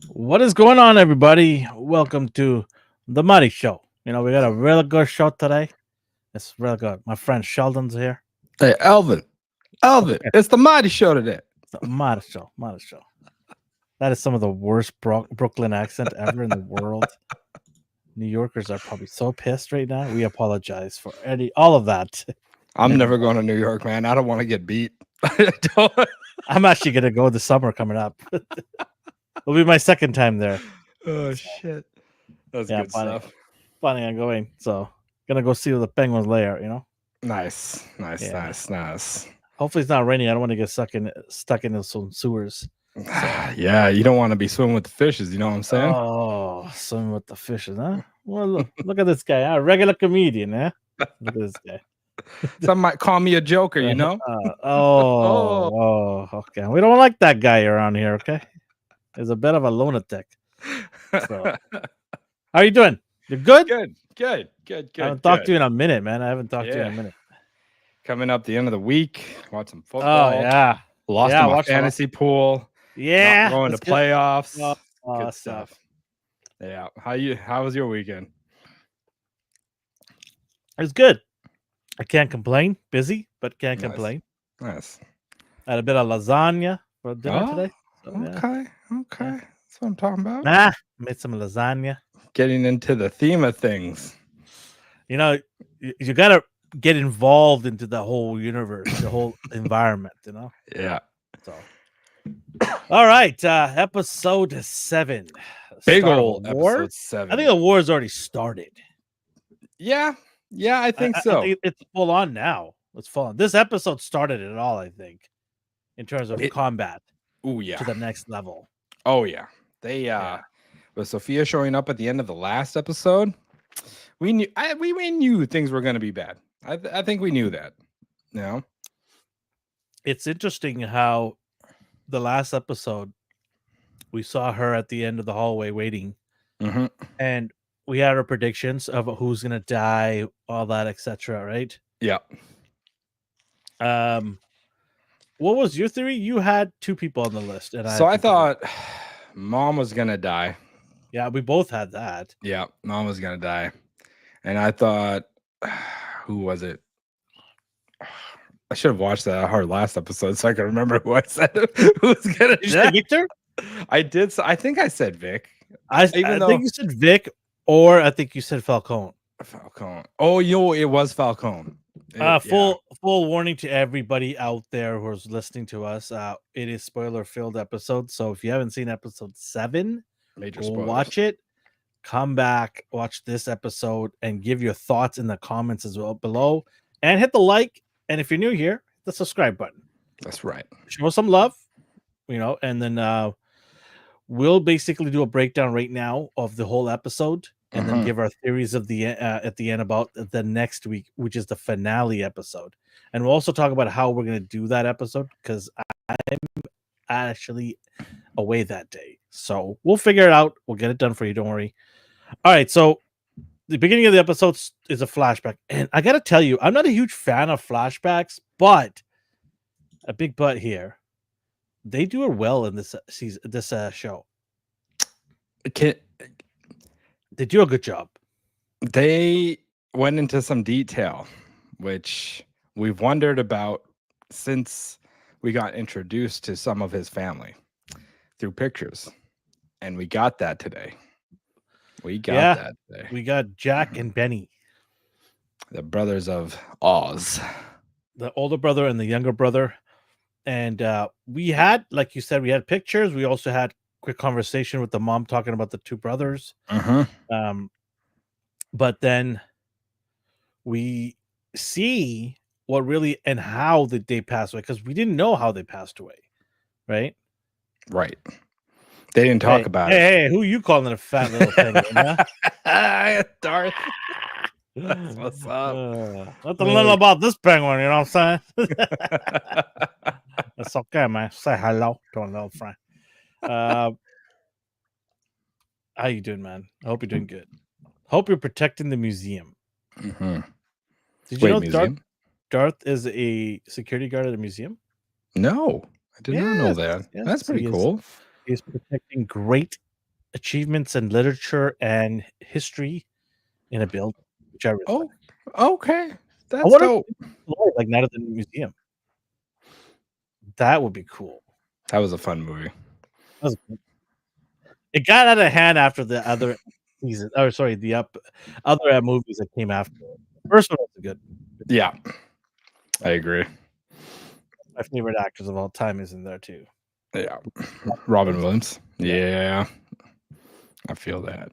What is going on, everybody? Welcome to the Muddy Show. We got a really good show today. It's really good. My friend Sheldon's here. Hey, Elvin, Okay, it's the Mighty Show today. so Muddy Show, Muddy Show. That is some of the worst Brooklyn accent ever in the world. New Yorkers are probably so pissed right now. We apologize for all of that. I'm never going to New York, man. I don't want to get beat. I don't- I'm actually gonna go this summer coming up. It'll be my second time there. oh So, shit, that's yeah, good stuff. planning on going. So gonna go see the Penguins layer. Nice. Yeah. Nice. Hopefully it's not raining. I don't want to get stuck in some sewers. Yeah, you don't want to be swimming with the fishes. You know what I'm saying? Oh, swimming with the fishes, huh? Well, look at this guy, huh? Regular comedian, huh? Look at this guy. Some might call me a joker. You know? Okay. We don't like that guy around here, okay? He's a bit of a lunatic. So, how are you doing? You're good? Good. I haven't talked to you in a minute, man. I haven't talked to you in a Yeah. minute. Coming up the end of the week, watch some Oh, football. yeah. Lost Yeah, in my watch the- fantasy pool. Yeah. Not going to that's good. playoffs. Oh, Good that's sad. stuff. Yeah. How was your weekend? It's good. I can't complain. Busy, but can't Nice. complain. Nice. I had a bit of lasagna for dinner today. So, yeah. Okay. That's what I'm talking about. Made some lasagna. Getting into the theme of things. You gotta get involved into the whole universe, the whole environment. Yeah. So, all right, episode 7. Big Start of old a war. episode 7. I think the war's already started. Yeah, I think I so. think it's full on now. It's full on. This episode started it all, I think, in terms of combat. Oh yeah. To the next level. Oh yeah. They with Sophia showing up at the end of the last episode, we knew things were going to be bad. I think we knew that. You know? It's interesting how the last episode we saw her at the end of the hallway waiting, and we had our predictions of who's gonna die, all that, etc. Right? Yeah. What was your theory? You had 2 people on the list, and I thought Mom was gonna die. Yeah, we both had that. Yeah, Mom was gonna die, and I thought, who was it? I should have watched our last episode so I can remember who I said who was gonna die. Victor? I did. I think I said Vic. I think you said Vic, or I think you said Falcone. Oh, it was Falcone. Full warning to everybody out there who's listening to us. It is spoiler-filled episode, so if you haven't seen episode 7, major spoilers. Watch it. Come back, watch this episode, and give your thoughts in the comments as well below. And hit the like. And if you're new here, hit the subscribe button. That's right. Show us some love, and then we'll basically do a breakdown right now of the whole episode, and then give our theories of the at the end about the next week, which is the finale episode. And we'll also talk about how we're going to do that episode, because I'm actually away that day. So we'll figure it out. We'll get it done for you. Don't worry. All right. So the beginning of the episode is a flashback. And I got to tell you, I'm not a huge fan of flashbacks, but a big but here. They do it well in this season, this show. They do a good job. They went into some detail, which we've wondered about since we got introduced to some of his family through pictures. And we got that today. We got Jack and Benny, the brothers of Oz, the older brother and the younger brother. And we had, like you said, we had pictures. We also had quick conversation with the mom talking about the 2 brothers. But then we see what really and how did they pass away, because we didn't know how they passed away, right? Right. They didn't talk about it. Hey, who you calling a fat little penguin? Huh? Darth. That's what's up. Nothing little about this penguin, you know what I'm saying? That's okay, man. Say hello to a little friend. How you doing, man? I hope you're doing good. Hope you're protecting the museum. Did you know Darth is a security guard at a museum? No, I did not know that. Yes, that's pretty cool. He's protecting great achievements in literature and history in a building, which I really like. Oh, okay. I That's wonder if dope. it's like not at the museum. That would be cool. That was a fun movie. That was cool. It got out of hand after the other season. Oh, sorry, the other movies that came after. The first one was good. Yeah, I agree. My favorite actors of all time is in there too. Yeah, Robin Williams. Yeah, I feel that.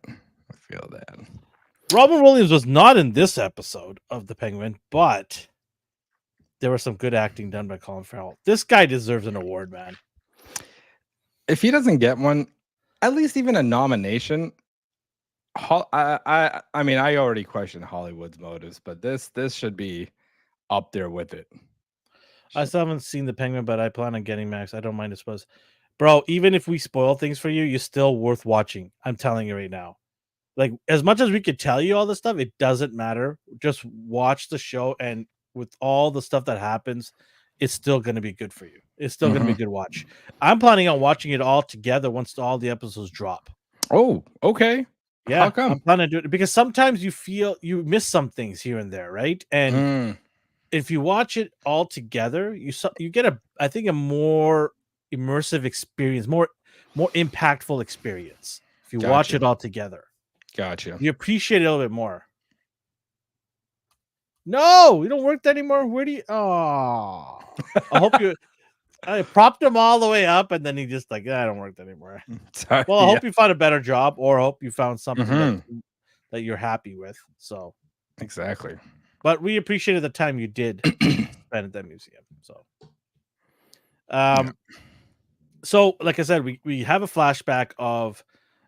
Robin Williams was not in this episode of The Penguin, but there was some good acting done by Colin Farrell. This guy deserves an award, man. If he doesn't get one, at least even a nomination. I mean, I already questioned Hollywood's motives, but this should be up there with it. I still haven't seen The Penguin, but I plan on getting Max. I don't mind, I suppose. Bro, even if we spoil things for you, you're still worth watching. I'm telling you right now. Like, as much as we could tell you all this stuff, it doesn't matter. Just watch the show, and with all the stuff that happens, it's still going to be good for you. It's still going to be a good watch. I'm planning on watching it all together once all the episodes drop. Oh, okay. Yeah, How come? I'm planning to do it because sometimes you feel you miss some things here and there, right? And if you watch it all together, you get I think a more immersive experience, more impactful experience if you watch it all together. Gotcha. You appreciate it a little bit more. No, you don't work anymore. Where do you? Oh, I hope you. I propped him all the way up, and then he just like, I don't work anymore. Sorry, well, I hope you found a better job, or I hope you found something that you're happy with. So exactly. But we appreciated the time you did spend at that museum. So, so like I said, we have a flashback of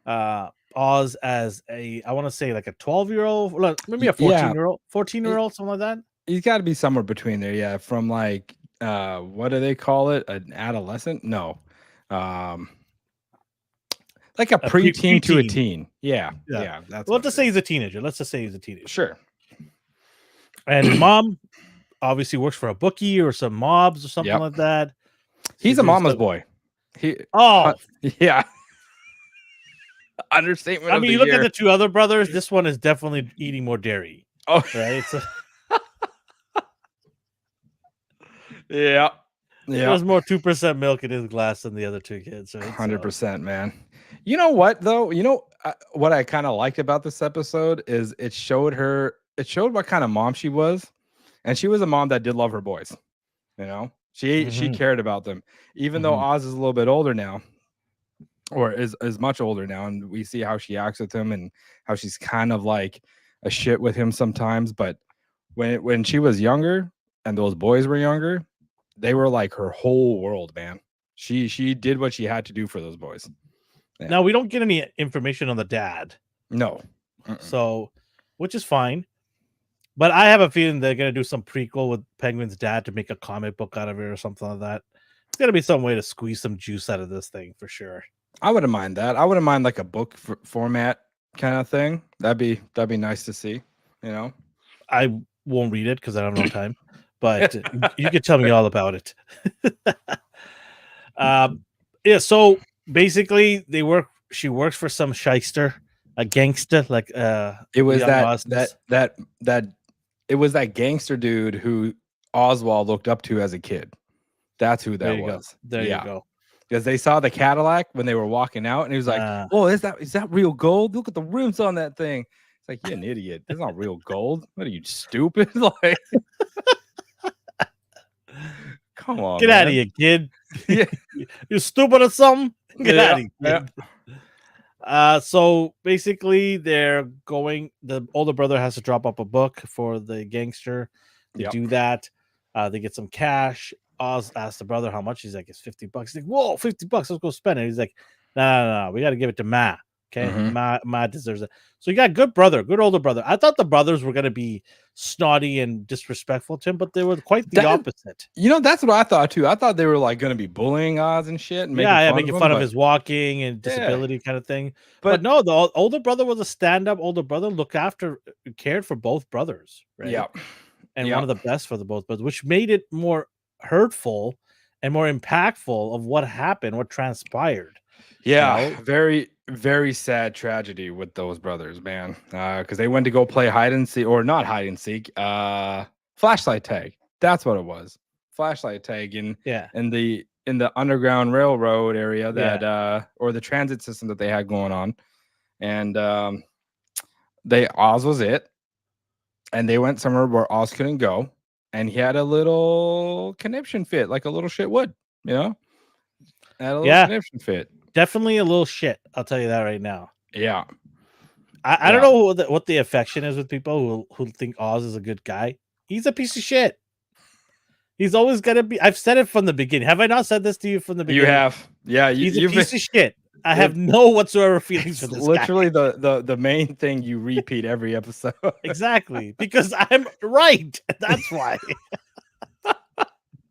Oz as I want to say like a 12-year-old, maybe a 14-year-old, something like that. He's got to be somewhere between there, yeah. From like, what do they call it? An adolescent? No, like a preteen to a teen. Yeah. That's let's just say he's a teenager. Sure. And his mom obviously works for a bookie or some mobs or something like that. He's a mama's boy. Yeah. Understatement. I mean, you look at the two other brothers. This one is definitely eating more dairy. Oh, right. So, yeah. There's more 2% milk in his glass than the other two kids. Right? 100%, man. You know what though? You know what I kind of liked about this episode is it showed what kind of mom she was, and she was a mom that did love her boys. You know, she cared about them, even though Oz is a little bit older now, or is much older now, and we see how she acts with him and how she's kind of like a shit with him sometimes. But when she was younger and those boys were younger, they were like her whole world, man. She did what she had to do for those boys. Yeah. Now we don't get any information on the dad. No. So, which is fine. But I have a feeling they're gonna do some prequel with Penguin's dad to make a comic book out of it or something like that. It's gonna be some way to squeeze some juice out of this thing for sure. I wouldn't mind that. I wouldn't mind like a book format kind of thing. That'd be nice to see. You know, I won't read it because I don't have no time. But you can tell me all about it. Yeah. So basically, she works for some shyster, a gangster. Like it was that it was that gangster dude who Oswald looked up to as a kid. That's who that was. There you go. Because they saw the Cadillac when they were walking out, and he was like, "Oh, is that real gold? Look at the rims on that thing." It's like, you're an idiot. It's not real gold. What are you, stupid? Like, come on, get out of here, kid. You stupid or something? Get out of here, kid. So basically, the older brother has to drop up a book for the gangster. They do that. They get some cash. Oz asks the brother how much. He's like, it's $50. He's like, whoa, $50. Let's go spend it. He's like, no. We got to give it to Ma. Okay. Ma deserves it. So you got good older brother. I thought the brothers were going to be snotty and disrespectful to him, but they were quite the opposite. You know, that's what I thought too. I thought they were like going to be bullying Oz and shit. And making fun of his walking and disability kind of thing. But no, the older brother was a stand-up older brother, cared for both brothers. Right. Yeah. And one of the best for the both brothers, which made it more hurtful and more impactful of what happened, what transpired. Yeah, very, very sad tragedy with those brothers, man. Because they went to go play hide and seek, or not hide and seek, flashlight tag. That's what it was. Flashlight tag Yeah. in the underground railroad area Yeah. that or the transit system that they had going on. And they Oz was it. And they went somewhere where Oz couldn't go. And he had a little conniption fit, like a little shit would, you know? Had a little Yeah. conniption fit. Definitely a little shit. I'll tell you that right now. Yeah. I don't know what the affection is with people who think Oz is a good guy. He's a piece of shit. He's always gonna be. I've said it from the beginning. Have I not said this to you from the beginning? You have. Yeah, he's a piece of shit. I have no whatsoever feelings for this literally guy. the main thing you repeat every episode. Exactly, because I'm right. That's why.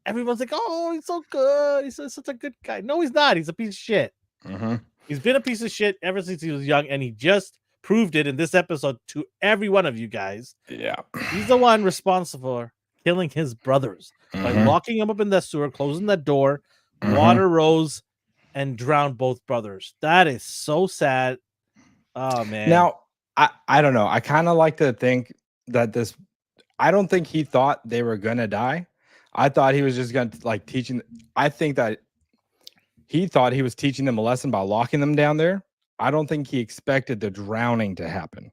Everyone's like, "Oh, he's so good. He's such a good guy." No, he's not. He's a piece of shit. Mm-hmm. He's been a piece of shit ever since he was young, and he just proved it in this episode to every one of you guys. Yeah, he's the one responsible for killing his brothers by locking them up in that sewer, closing that door. Water rose and drowned both brothers. That is so sad. Oh man. Now I don't know. I kind of like to think that this. I don't think he thought they were gonna die. I thought he was just gonna like teaching. I think that he thought he was teaching them a lesson by locking them down there. I don't think he expected the drowning to happen.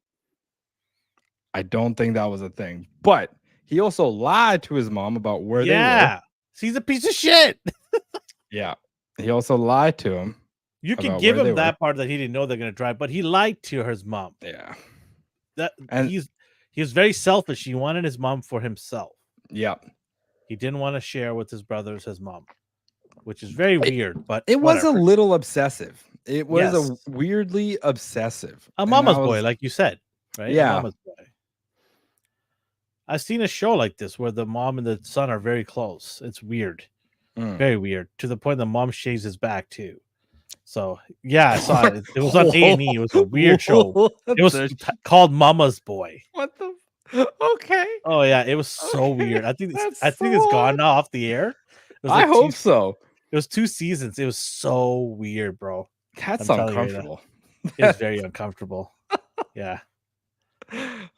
I don't think that was a thing. But he also lied to his mom about where they were. He's a piece of shit. Yeah. He also lied to him. You can give him that part that he didn't know they're going to drive, but he lied to his mom. Yeah. He was very selfish. He wanted his mom for himself. Yeah. He didn't want to share with his brothers his mom, which is very weird, but it was a little obsessive. It was a weirdly obsessive. A mama's boy, like you said, right? Yeah. A mama's boy. I've seen a show like this where the mom and the son are very close. It's weird. Very weird. To the point the mom shaves his back too. So yeah, I saw it. It was on A&E. It was a weird show. It was called Mama's Boy. What the? Okay. Oh yeah, it was so weird. I think it's gone now off the air. I hope so. It was 2 seasons. It was so weird, bro. That's uncomfortable. It was very uncomfortable. Yeah.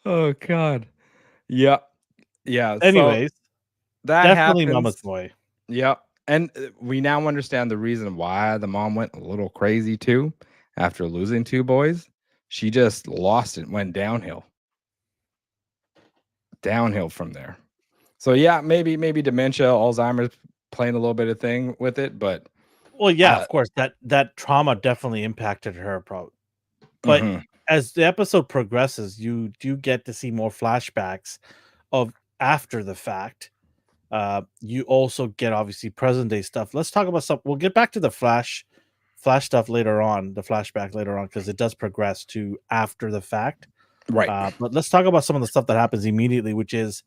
Oh God. Yeah. Yeah. Anyways, so that definitely happens. Mama's Boy. Yeah. And we now understand the reason why the mom went a little crazy too after losing 2 boys. She just lost it, went downhill. Downhill from there. So yeah, maybe dementia, Alzheimer's playing a little bit of thing with it, but well, yeah, of course that trauma definitely impacted her, but as the episode progresses, you do get to see more flashbacks of after the fact. You also get obviously present day stuff. Let's talk about some. We'll get back to the flash stuff later on, the flashback later on, because it does progress to after the fact. Right. But let's talk about some of the stuff that happens immediately, which is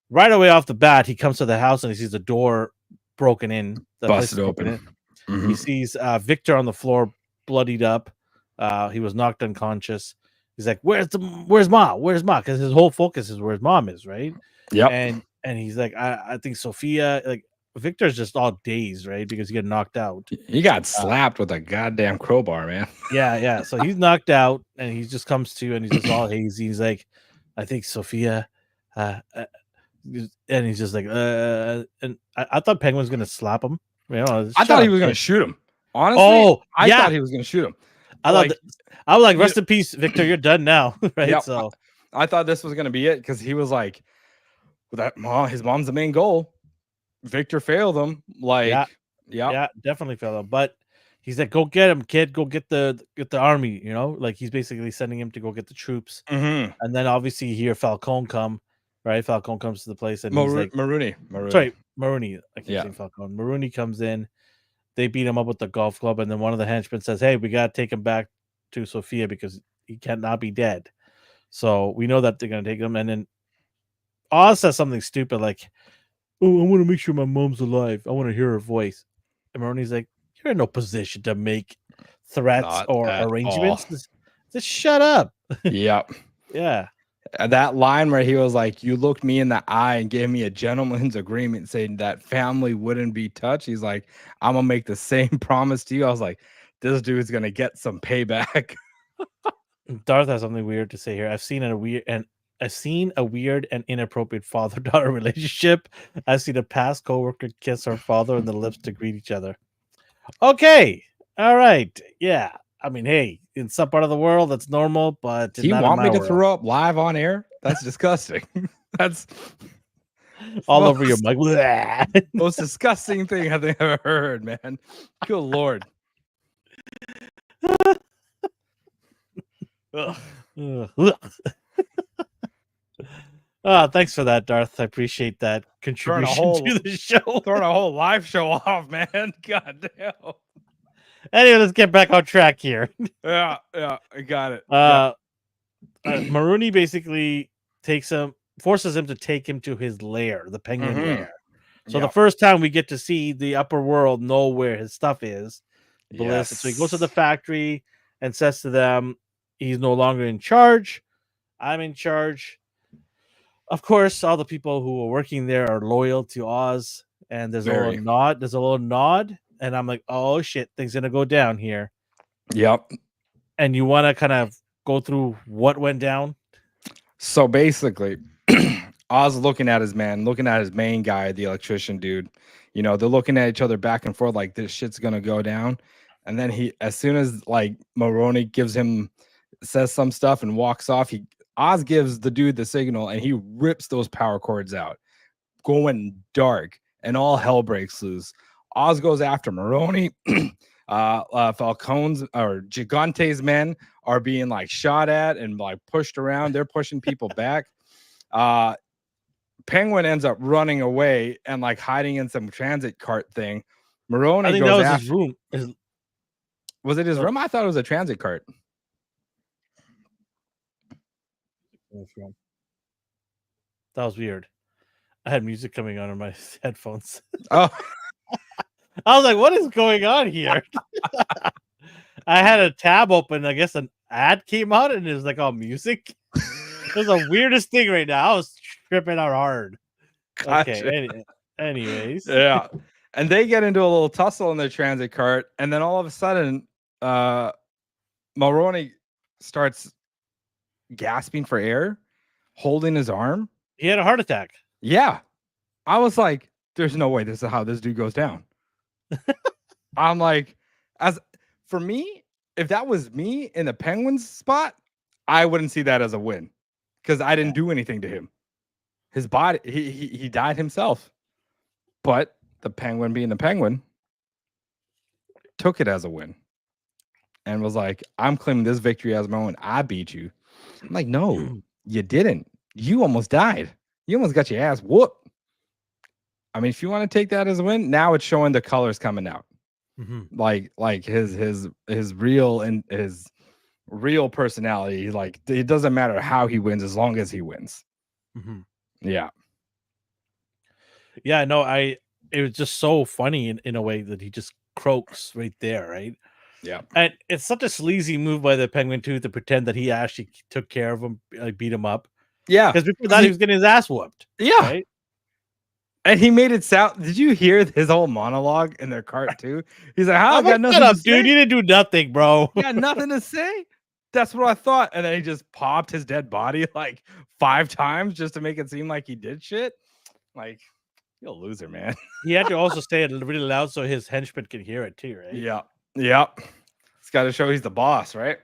right away off the bat, he comes to the house and he sees the door broken in, busted open. He sees Victor on the floor, bloodied up. He was knocked unconscious. He's like, "Where's mom? Where's mom?" Because his whole focus is where his mom is, right? Yeah. And he's like, I think Sophia, like Victor's just all dazed, right? Because he got knocked out. He got slapped with a goddamn crowbar, man. Yeah. So he's knocked out and he just comes to and he's just all hazy. He's like, I think Sophia, and he's just like, and I thought Penguin was gonna slap him. You know, I thought he was gonna shoot him. Honestly, I thought he was gonna shoot him. I was like, rest in peace, Victor. You're done now, right? Yep. So I thought this was gonna be it because he was like, his mom's the main goal. Victor failed him. Like, yeah, definitely failed him. But he's like, go get him, kid. Go get the army. You know, like he's basically sending him to go get the troops. And then obviously here Falcone come. Right, Falcone comes to the place and he's like Maroney. Sorry, Maroney. I keep saying Falcone. Maroney comes in. They beat him up with the golf club, and then one of the henchmen says, "Hey, we gotta take him back to Sophia because he cannot be dead." So we know that they're gonna take him, and then Oz says something stupid like, "Oh, I want to make sure my mom's alive. I want to hear her voice." And Maroney's like, "You're in no position to make threats or arrangements. Just shut up." Yep. Yeah. That line where he was like, "You looked me in the eye and gave me a gentleman's agreement saying that family wouldn't be touched." He's like, "I'm gonna make the same promise to you." I was like, this dude's gonna get some payback. Darth has something weird to say here. I've seen a weird and inappropriate father-daughter relationship. I've seen a past coworker kiss her father on the lips to greet each other. Okay, all right, yeah. I mean, hey, in some part of the world that's normal, but Do you not in want my me to world. throw up live on air? That's disgusting. That's All over your mic. most disgusting thing I think I've ever heard, man. Good Lord. Thanks for that, Darth. I appreciate that contribution to the show. Throwing a whole live show off, man. God damn. Anyway, let's get back on track here. Yeah, I got it. Maruni basically forces him to take him to his lair, the penguin lair. So the first time we get to see the upper world know where his stuff is. Bliss. So he goes to the factory and says to them, he's no longer in charge. I'm in charge. Of course, all the people who are working there are loyal to Oz, and there's a little nod, and I'm like, oh shit, things gonna go down here. Yep. And you want to kind of go through what went down? So basically, Oz looking at his main guy, the electrician dude. You know, they're looking at each other back and forth like this shit's gonna go down. And then as soon as like Maroni says some stuff and walks off, Oz gives the dude the signal and he rips those power cords out, going dark, and all hell breaks loose. Oz goes after Maroni. Falcone's or Gigante's men are being like shot at and like pushed around. They're pushing people back. Penguin ends up running away and like hiding in some transit cart thing. Maroni, I think goes that was his room. Was it his room? I thought it was a transit cart. That was weird. I had music coming on in my headphones. Oh. I was like, what is going on here? I had a tab open. I guess an ad came out and it was like all music. It was the weirdest thing right now. I was tripping out hard. Gotcha. Okay. Anyways. Yeah. And they get into a little tussle in their transit cart. And then all of a sudden, Maroni starts gasping for air, holding his arm. He had a heart attack. Yeah. I was like, there's no way this is how this dude goes down. I'm like, as for me, if that was me in the Penguins spot, I wouldn't see that as a win because I didn't do anything to him. His body, he died himself. But the Penguin, being the Penguin, took it as a win and was like, I'm claiming this victory as my own. I beat you. I'm like, no, you didn't. You almost died. You almost got your ass whooped. I mean, if you want to take that as a win, now it's showing the colors coming out. Mm-hmm. Like his real and his real personality. Like, it doesn't matter how he wins as long as he wins. Mm-hmm. Yeah. Yeah, no, it was just so funny in a way that he just croaks right there, right? Yeah. And it's such a sleazy move by the Penguin too to pretend that he actually took care of him, like beat him up. Yeah. Because before that he was getting his ass whooped. Yeah. Right? And he made it sound. Did you hear his whole monologue in their cart too? He's like, "How? I got nothing to say. Dude, you didn't do nothing, bro. You got nothing to say." That's what I thought. And then he just popped his dead body like 5 times just to make it seem like he did shit. Like, you're a loser, man. He had to also say it really loud so his henchmen can hear it too, right? Yeah. Yep. It's got to show he's the boss, right?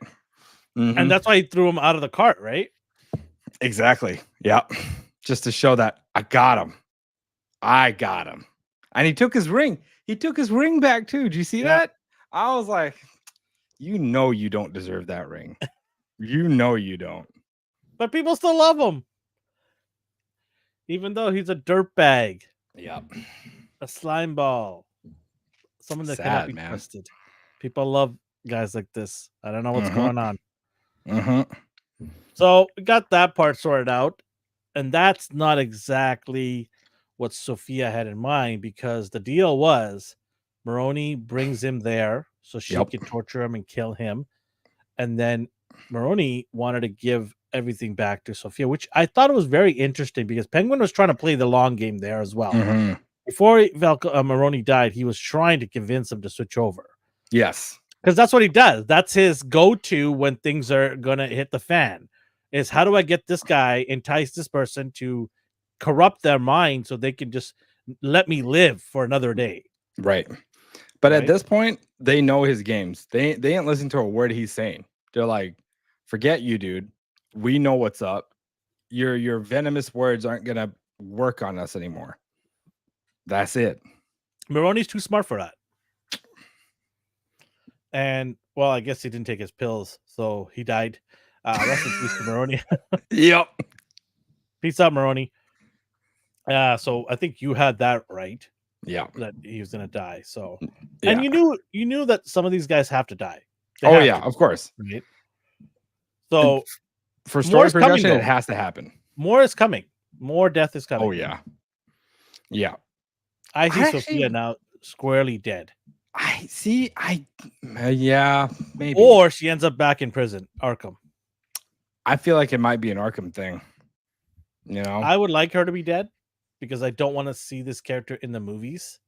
Mm-hmm. And that's why he threw him out of the cart, right? Exactly. Yep. Just to show that I got him. And he took his ring. He took his ring back too. Did you see that? I was like, you know you don't deserve that ring. You know you don't. But people still love him. Even though he's a dirtbag. Yep. A slime ball. Someone that cannot be trusted. People love guys like this. I don't know what's going on. Mm-hmm. So we got that part sorted out. And that's not exactly what Sophia had in mind, because the deal was Maroni brings him there so she could torture him and kill him. And then Maroni wanted to give everything back to Sophia, which I thought was very interesting because Penguin was trying to play the long game there as well. Mm-hmm. Before Maroni died, he was trying to convince him to switch over. Yes. Because that's what he does. That's his go-to when things are gonna hit the fan. Is how do I get this guy, entice this person to corrupt their mind so they can just let me live for another day, Right. But at right? this point, they know his games. They ain't listening to a word he's saying. They're like, forget you, dude. We know what's up. Your venomous words aren't gonna work on us anymore. That's it. Maroni's too smart for that. And well, I guess he didn't take his pills, so he died. Rest in peace to Maroni. Yep. Peace out, Maroni. So I think you had that right, Yeah. that he was gonna die. So, Yeah. and you knew that some of these guys have to die. They Oh have yeah, to, of course. right? And So for more story is coming, progression, it though. has to happen. More is coming. More death is coming. Oh yeah. Yeah. I see I Sophia actually now squarely dead, I see. Yeah, maybe. or she ends up back in prison, Arkham. I feel like it might be an Arkham thing. You know, I would like her to be dead because I don't want to see this character in the movies.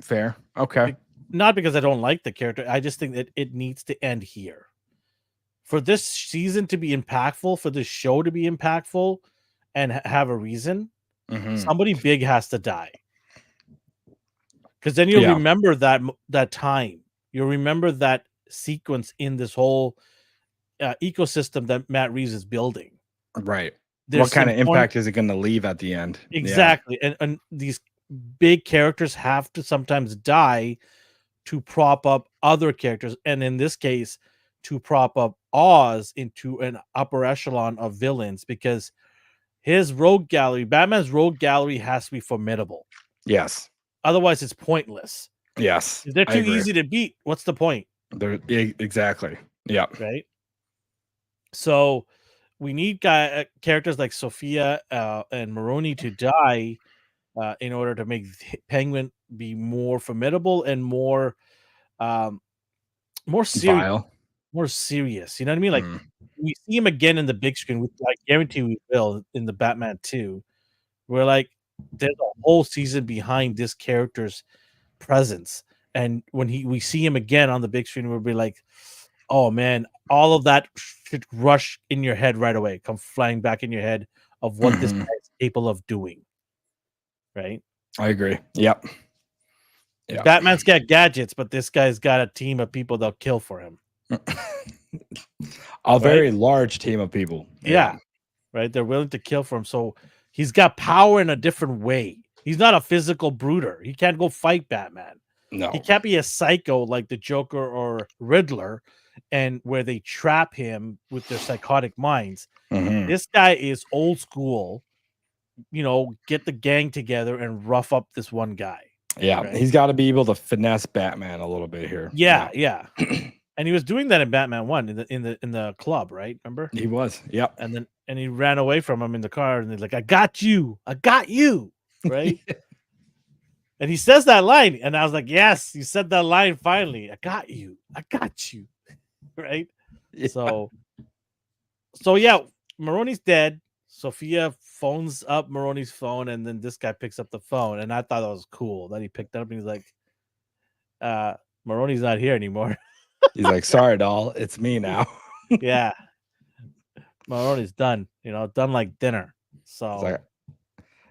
fair. Okay. Not because I don't like the character. I just think that it needs to end here. For this season to be impactful, for this show to be impactful and have a reason, somebody big has to die. Because then you'll remember that time. You'll remember that sequence in this whole ecosystem that Matt Reeves is building. Right. There's what kind of important- impact is it going to leave at the end? Exactly. And these big characters have to sometimes die to prop up other characters. And in this case, to prop up Oz into an upper echelon of villains, because his rogue gallery, Batman's rogue gallery, has to be formidable. Yes. Otherwise, it's pointless. Yes. If they're too easy to beat, what's the point? Exactly. Yeah. Right. So we need characters like Sophia and Maroni to die in order to make Penguin be more formidable and more serious. Vile. More serious. You know what I mean? Like we see him again in the big screen, which I guarantee we will in the Batman 2. We're like, there's a whole season behind this character's presence. And when we see him again on the big screen, we'll be like, oh man, all of that should rush in your head right away, come flying back in your head of what this guy is capable of doing. Right? I agree. Yep. Yeah. Batman's got gadgets, but this guy's got a team of people that'll kill for him. A very large team of people. Yeah. Right? They're willing to kill for him. So he's got power in a different way. He's not a physical brooder. He can't go fight Batman. No. He can't be a psycho like the Joker or Riddler, and where they trap him with their psychotic minds. This guy is old school, get the gang together and rough up this one guy. Yeah, right? He's got to be able to finesse Batman a little bit here. Yeah. And he was doing that in Batman 1 in the club, right? Remember? He was. Yep. And he ran away from him in the car, and he's like, I got you, right? And he says that line, and I was like, yes, you said that line finally. I got you, right? Yeah. So yeah, Maroni's dead. Sophia phones up Maroni's phone, and then this guy picks up the phone, and I thought that was cool that he picked up, and he's like, Maroni's not here anymore. He's like, sorry, doll, it's me now. Yeah. Maroni's done, done like dinner. So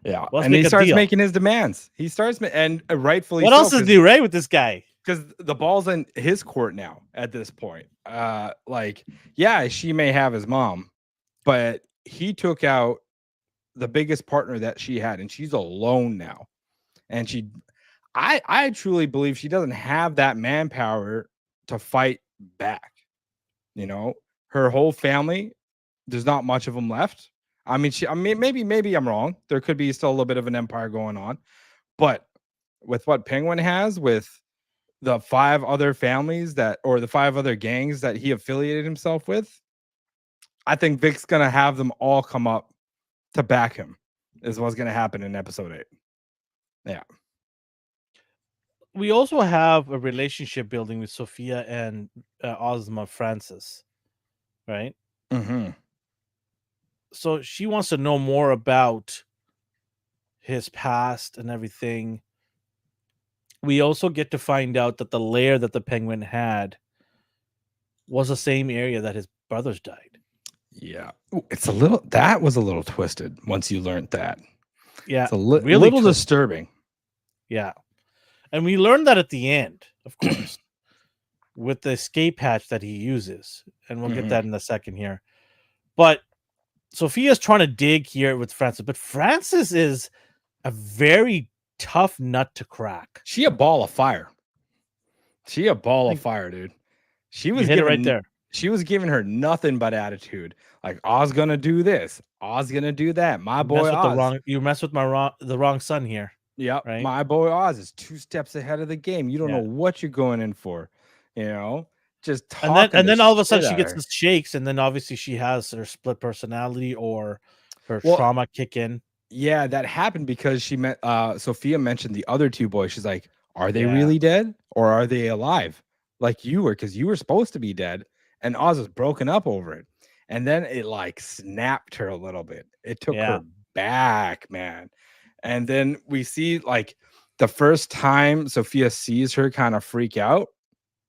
yeah, and he starts making his demands. He starts, and rightfully. What else is new, right, with this guy? Because the ball's in his court now. At this point, yeah, she may have his mom, but he took out the biggest partner that she had, and she's alone now. And I truly believe she doesn't have that manpower to fight back. Her whole family, there's not much of them left. I mean, maybe I'm wrong. There could be still a little bit of an empire going on, but with what Penguin has, with the 5 other families or the 5 other gangs that he affiliated himself with, I think Vic's gonna have them all come up to back him. Is what's gonna happen in episode 8. Yeah. We also have a relationship building with Sophia and Ozma Francis, right? So she wants to know more about his past and everything. We also get to find out that the lair that the Penguin had was the same area that his brothers died. Yeah. Ooh, that was a little twisted once you learned that. Yeah, It's a really little twisted. disturbing. Yeah, and we learned that at the end, of course, with the escape hatch that he uses, and we'll get that in a second here. But Sophia's trying to dig here with Francis, but Francis is a very tough nut to crack. She a ball of fire. She a ball Like, of fire, dude. She you was hit it right there. giving her nothing but attitude. Like, Oz gonna do this. Oz gonna do that. My boy Oz. You mess with the wrong son here. Yep. Right? My boy Oz is 2 steps ahead of the game. You don't know what you're going in for. You know? Just talking and then all of a sudden shit she at gets her. the shakes, and then obviously she has her split personality or her Well, trauma kick in. yeah, that happened because she met Sophia mentioned the other 2 boys. She's like, "Are they Yeah. really dead or are they alive? Like you were, because you were supposed to be dead." And Oz was broken up over it. And then it like snapped her a little bit. It took her back, man. And then we see like the first time Sophia sees her kind of freak out,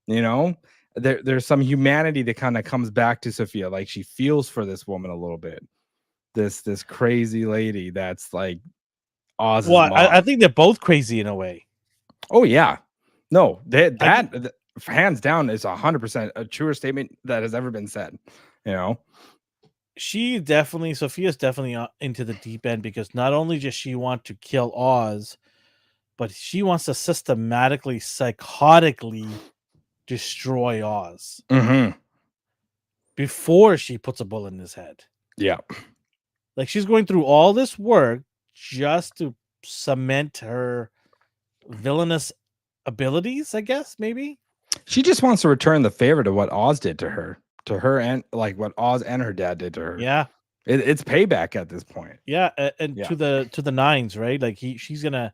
you know, there's some humanity that kind of comes back to Sophia. Like she feels for this woman a little bit. This crazy lady that's like Oz's mom. I think they're both crazy in a way. Oh yeah, no, that hands down is 100% a truer statement that has ever been said. You know, Sophia's definitely into the deep end, because not only does she want to kill Oz, but she wants to systematically, psychotically destroy Oz before she puts a bullet in his head. Yeah. Like, she's going through all this work just to cement her villainous abilities, I guess, maybe. She just wants to return the favor to what Oz did to her and like what Oz and her dad did to her. Yeah. It's payback at this point. Yeah, and to the nines, right? Like she's going to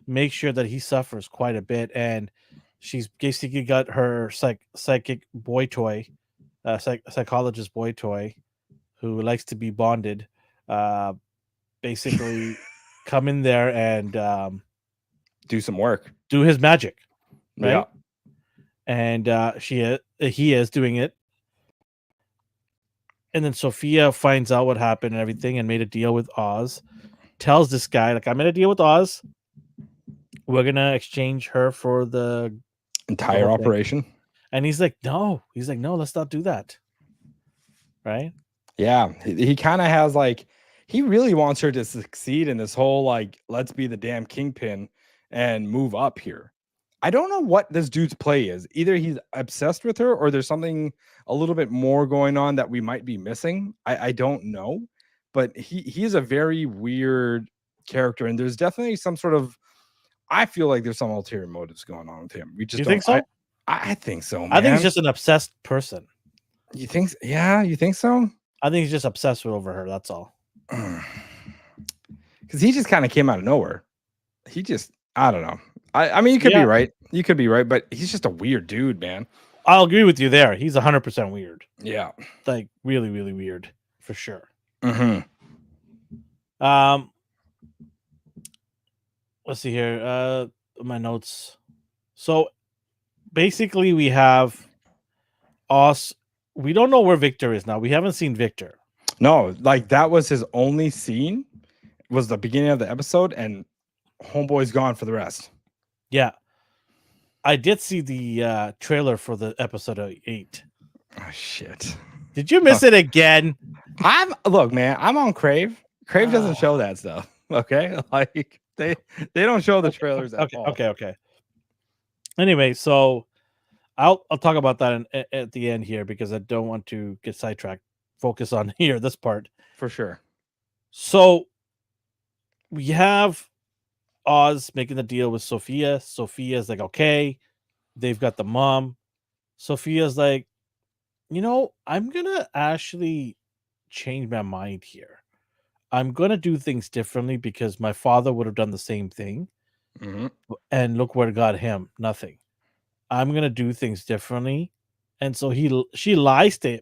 make sure that he suffers quite a bit, and she's basically got her psychic boy toy, psychologist boy toy, who likes to be bonded, basically come in there and do some work, do his magic, right? Yeah. And he is doing it. And then Sophia finds out what happened and everything, and made a deal with Oz. Tells this guy, like, I made a deal with Oz. We're gonna exchange her for the entire operation. And he's like, no. He's like, no, let's not do that. Right? Yeah. He kind of has like, he really wants her to succeed in this whole like, let's be the damn kingpin and move up here. I don't know what this dude's play is. Either he's obsessed with her or there's something a little bit more going on that we might be missing. I don't know. But he is a very weird character, and there's definitely some sort of, I feel like there's some ulterior motives going on with him. We just think so? I think so, man. I think he's just an obsessed person. You think? Yeah, you think so? I think he's just obsessed over her. That's all. Because he just kind of came out of nowhere. I don't know. I mean, you could be right. You could be right, but he's just a weird dude, man. I'll agree with you there. He's 100% weird. Yeah. Like, really, really weird, for sure. Let's see here. My notes. So basically we have us. We don't know where Victor is now. We haven't seen Victor. No, like that was his only scene. Was the beginning of the episode, and homeboy's gone for the rest. Yeah. I did see the trailer for the episode 8. Oh shit. Did you miss it again? Look, man, I'm on Crave. Crave doesn't show that stuff. Okay? Like they don't show the trailers at all. Okay. Anyway, so I'll talk about that at the end here, because I don't want to get sidetracked. Focus on this part. For sure. So we have Oz making the deal with Sophia. Sophia's like, okay. They've got the mom. Sophia's like, I'm going to actually change my mind here. I'm going to do things differently, because my father would have done the same thing. And look where it got him. Nothing. I'm going to do things differently. And so she lies to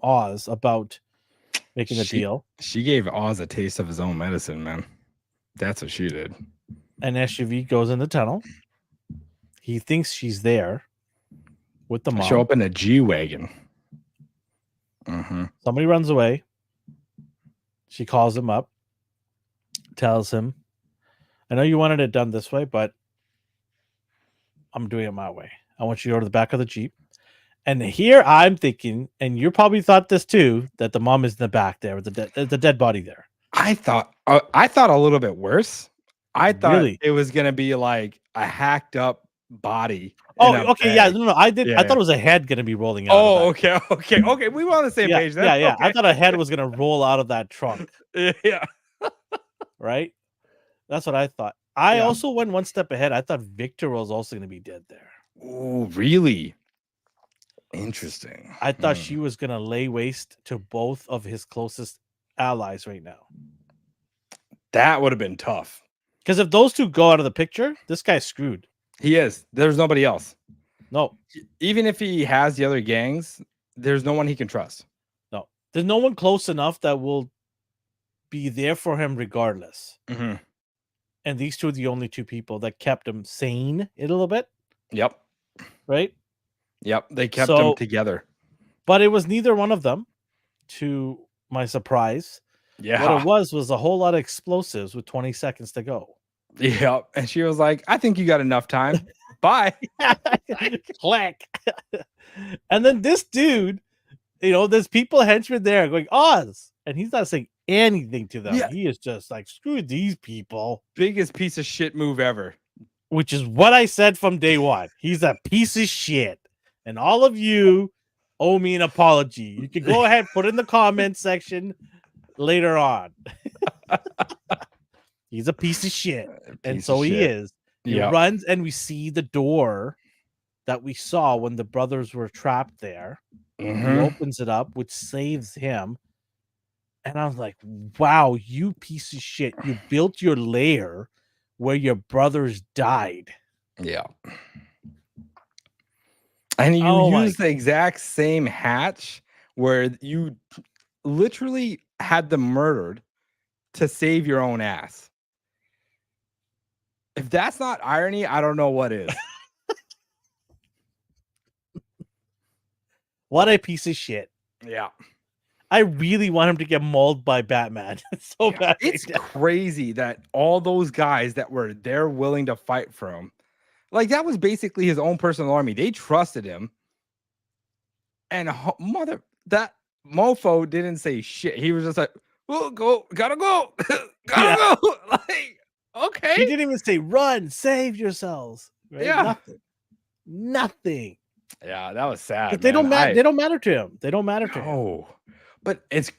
Oz about making the deal. She gave Oz a taste of his own medicine, man. That's what she did. An SUV goes in the tunnel. He thinks she's there with the mom. Show up in a G-Wagon. Somebody runs away. She calls him up, tells him, I know you wanted it done this way, but I'm doing it my way. I want you to go to the back of the Jeep. And here I'm thinking, and you probably thought this too, that the mom is in the back there with the dead body there. I thought a little bit worse. I thought Really? it was gonna be like a hacked up body. Oh, okay, yeah, no, I did. Yeah, I thought it was a head gonna be rolling out. Oh, okay. We were on the same yeah, page then. yeah, yeah. Okay. I thought a head was gonna roll out of that trunk. Yeah. Right? That's what I thought. I Yeah. also went one step ahead. I thought Victor was also gonna be dead there. Oh, really? Interesting. I thought she was gonna lay waste to both of his closest allies right now. That would have been tough. Because if those two go out of the picture, this guy's screwed. He is. There's nobody else. No. Even if he has the other gangs, there's no one he can trust. No. There's no one close enough that will be there for him regardless. Mm-hmm. And these two are the only two people that kept him sane a little bit. Yep. Right? Yep. They kept them together. But it was neither one of them, to my surprise. Yeah. What it was a whole lot of explosives with 20 seconds to go. Yep. And she was like, I think you got enough time. Bye. Clack. And then this dude, there's people henchmen there going, Oz. And he's not saying anything to them. Yeah. He is just like, screw these people. Biggest piece of shit move ever. Which is what I said from day one. He's a piece of shit. And all of you owe me an apology. You can go ahead, put in the comment section later on. He's a piece of shit. And so he is. He runs, and we see the door that we saw when the brothers were trapped there. Mm-hmm. He opens it up, which saves him. And I was like, wow, you piece of shit. You built your lair where your brothers died. Yeah. And you used the exact same hatch where you literally had them murdered to save your own ass. If that's not irony, I don't know what is. What a piece of shit. Yeah. I really want him to get mauled by Batman. It's so bad. It's crazy that all those guys that were there willing to fight for him, like that was basically his own personal army. They trusted him. And that mofo didn't say shit. He was just like, "We'll go, gotta go, gotta go." Like, okay. He didn't even say, "Run, save yourselves." Right? Yeah, nothing. Yeah, that was sad. But they don't matter. They don't matter to him. They don't matter to him. Oh, but it's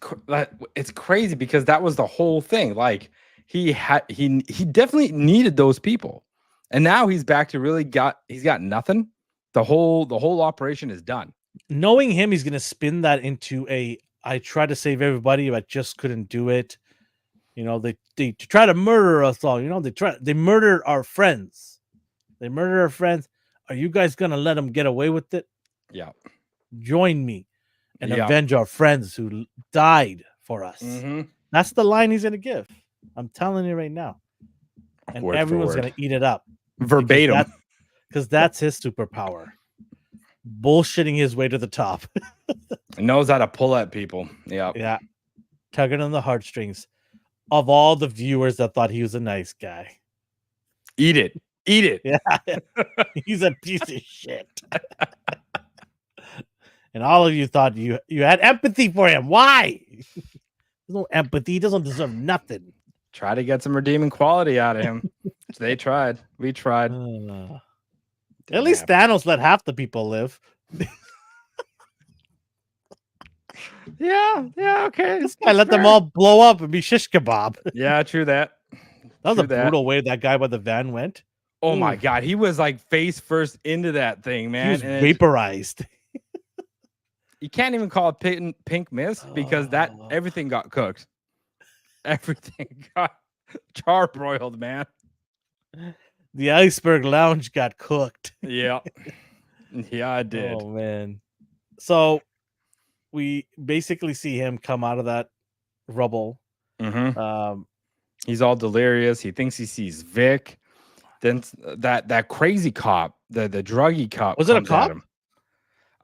crazy because that was the whole thing. Like he definitely needed those people, and now he's back to he's got nothing. The whole operation is done. Knowing him, he's gonna spin that into I tried to save everybody, but just couldn't do it. They try to murder us all. They murdered our friends. They murdered our friends. Are you guys gonna let them get away with it? Yeah. Join me and avenge our friends who died for us. Mm-hmm. That's the line he's gonna give. I'm telling you right now. And everyone's gonna eat it up. Verbatim. Because that's his superpower. Bullshitting his way to the top. Knows how to pull at people. Yeah. Tugging on the heartstrings of all the viewers that thought he was a nice guy. Eat it. Yeah. He's a piece of shit. And all of you thought you had empathy for him. Why? There's no empathy. He doesn't deserve nothing. Try to get some redeeming quality out of him. They tried. We tried. At least Thanos let half the people live. Yeah, okay. This guy let them all blow up and be shish kebab. Yeah, true that. That was a brutal way that guy by the van went. Oh my God, he was like face first into that thing, man. He was vaporized. You can't even call it pink mist because everything got cooked. Everything got charbroiled, man. The Iceberg Lounge got cooked. Yeah. Yeah, I did. Oh, man. So we basically see him come out of that rubble. Mm-hmm. He's all delirious. He thinks he sees Vic. Then that crazy cop, the druggy cop. Was it a cop?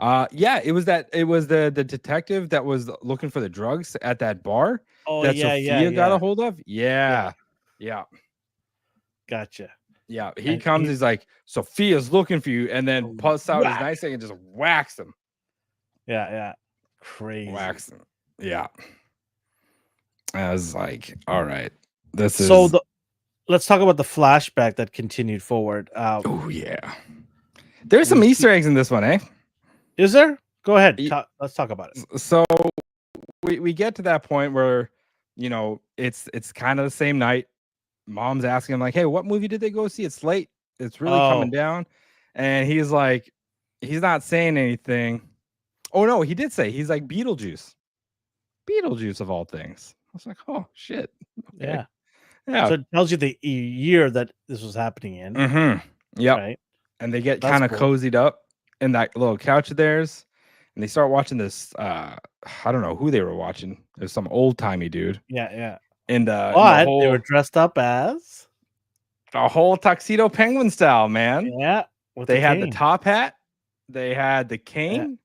Yeah, it was the detective that was looking for the drugs at that bar Oh that yeah, Sophia got a yeah. hold of. Yeah. Yeah. Gotcha. Yeah. He And comes, he's like, Sophia's looking for you, and then pulls out his whack. nightstick and just whacks him. Yeah. Crazy. Whacks him. Yeah. I was like, all right. This So is let's talk about the flashback that continued forward. oh yeah. There's some Easter eggs in this one, eh? Is there? Go ahead. Let's talk about it. So we get to that point where, you know, it's kind of the same night. Mom's asking him like, hey, what movie did they go see? It's late. It's really coming down. And he's like, he's not saying anything. Oh no, he did say, he's like, Beetlejuice of all things. I was like, oh shit. Okay. Yeah. So it tells you the year that this was happening in. Yep. Right. And they get kind of cozied up in that little couch of theirs. And they start watching this. I don't know who they were watching. There's some old timey dude. Yeah. And they were dressed up as a whole tuxedo penguin style, man. Yeah. They had the top hat. They had the cane.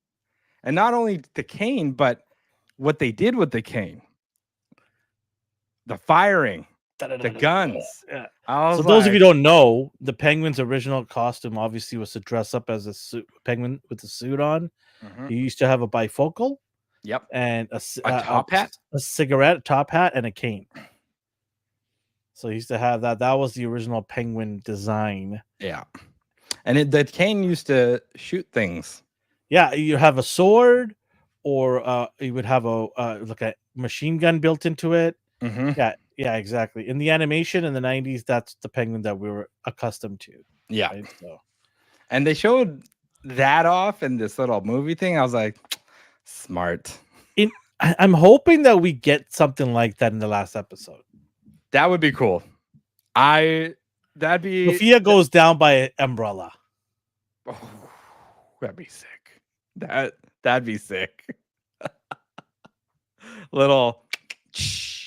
And not only the cane, but what they did with the cane. The firing. The guns. Yeah. So those of you don't know, the penguin's original costume obviously was to dress up as a penguin with a suit on. He used to have a bifocal. Yep. And a top hat, a cigarette, top hat, and a cane. So he used to have that. That was the original penguin design. Yeah. And the cane used to shoot things. Yeah, you have a sword, or you would have like a machine gun built into it. Yeah, exactly. In the animation in the 90s, that's the penguin that we were accustomed to. Yeah. Right? So. And they showed that off in this little movie thing. I was like, smart. I'm hoping that we get something like that in the last episode. That would be cool. Sophia goes down by an umbrella. Oh, that'd be sick. That'd be sick. Little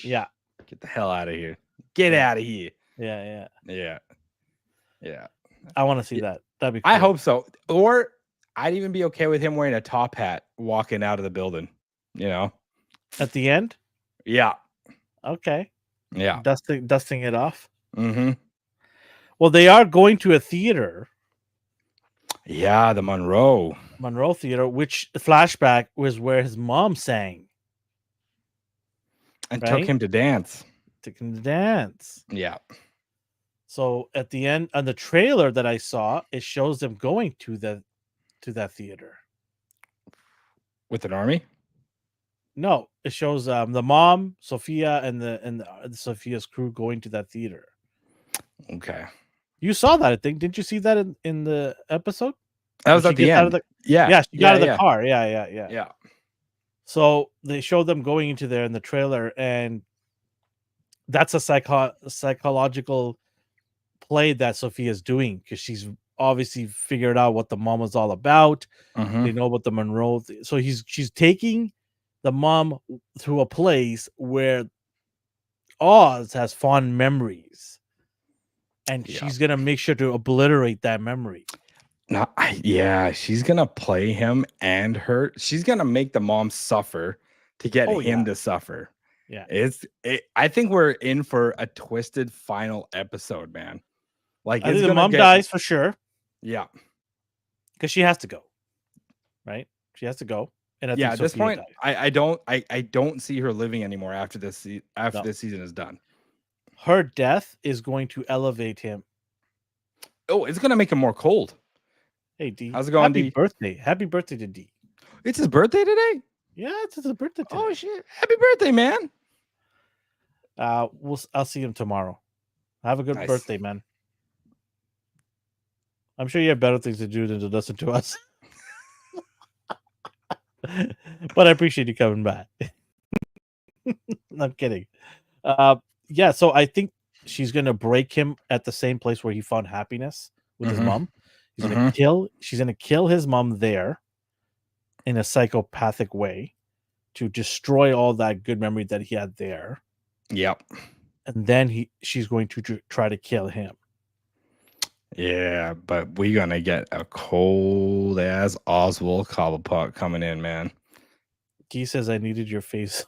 yeah. Get the hell out of here. Get out of here. Yeah. I want to see that. That'd be cool. I hope so. Or I'd even be okay with him wearing a top hat walking out of the building, you know? At the end? Yeah. Okay. Yeah. Dusting it off. Well, they are going to a theater. Yeah, the Monroe Theater, which flashback was where his mom sang. And took him to dance. Yeah. So at the end, on the trailer that I saw, it shows them going to that theater. With an army? No, it shows the mom, Sophia, and the Sophia's crew going to that theater. Okay. You saw that, I think. Didn't you see that in the episode? That was at the end. She got out of the car. Yeah. So they showed them going into there in the trailer, and that's a psychological play that Sophia's doing, because she's obviously figured out what the mom was all about. They know about the Monroe. So she's taking the mom to a place where Oz has fond memories, and she's gonna make sure to obliterate that memory. She's gonna play him and her. She's gonna make the mom suffer to get him to suffer. Yeah, I think we're in for a twisted final episode, man. Like, I think the mom dies for sure. Yeah, because she has to go. Right, she has to go. And at this point, I don't see her living anymore after this. This season is done, her death is going to elevate him. Oh, it's gonna make him more cold. Hey D, how's it going, D? Happy birthday to D. It's his birthday today? Yeah, it's his birthday today. Oh shit. Happy birthday, man. I'll see him tomorrow. Have a good birthday, man. I'm sure you have better things to do than to listen to us. But I appreciate you coming back. I'm kidding. So I think she's gonna break him at the same place where he found happiness with his mom. She's gonna kill his mom there in a psychopathic way to destroy all that good memory that he had there. Yep. And then she's going to try to kill him. Yeah, but we're gonna get a cold ass Oswald Cobblepot coming in, man. Guy says I needed your face.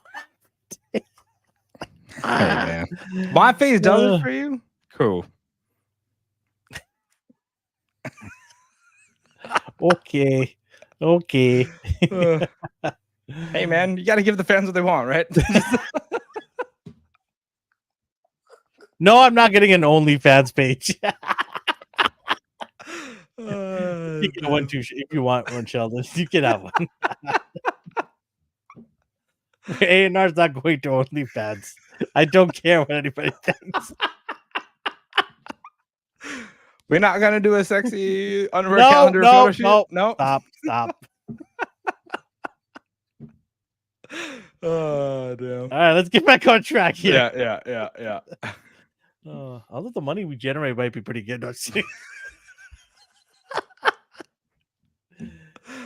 Hey, man, my face does it for you. Cool. Okay. Hey, man, you got to give the fans what they want, right? No, I'm not getting an OnlyFans page. You can have one too if you want one, Sheldon. You can have one. A&R's not going to OnlyFans. I don't care what anybody thinks. We're not gonna do a sexy underwear calendar photo shoot. No. Stop. Oh, damn. All right, let's get back on track here. Yeah. Although the money we generate might be pretty good.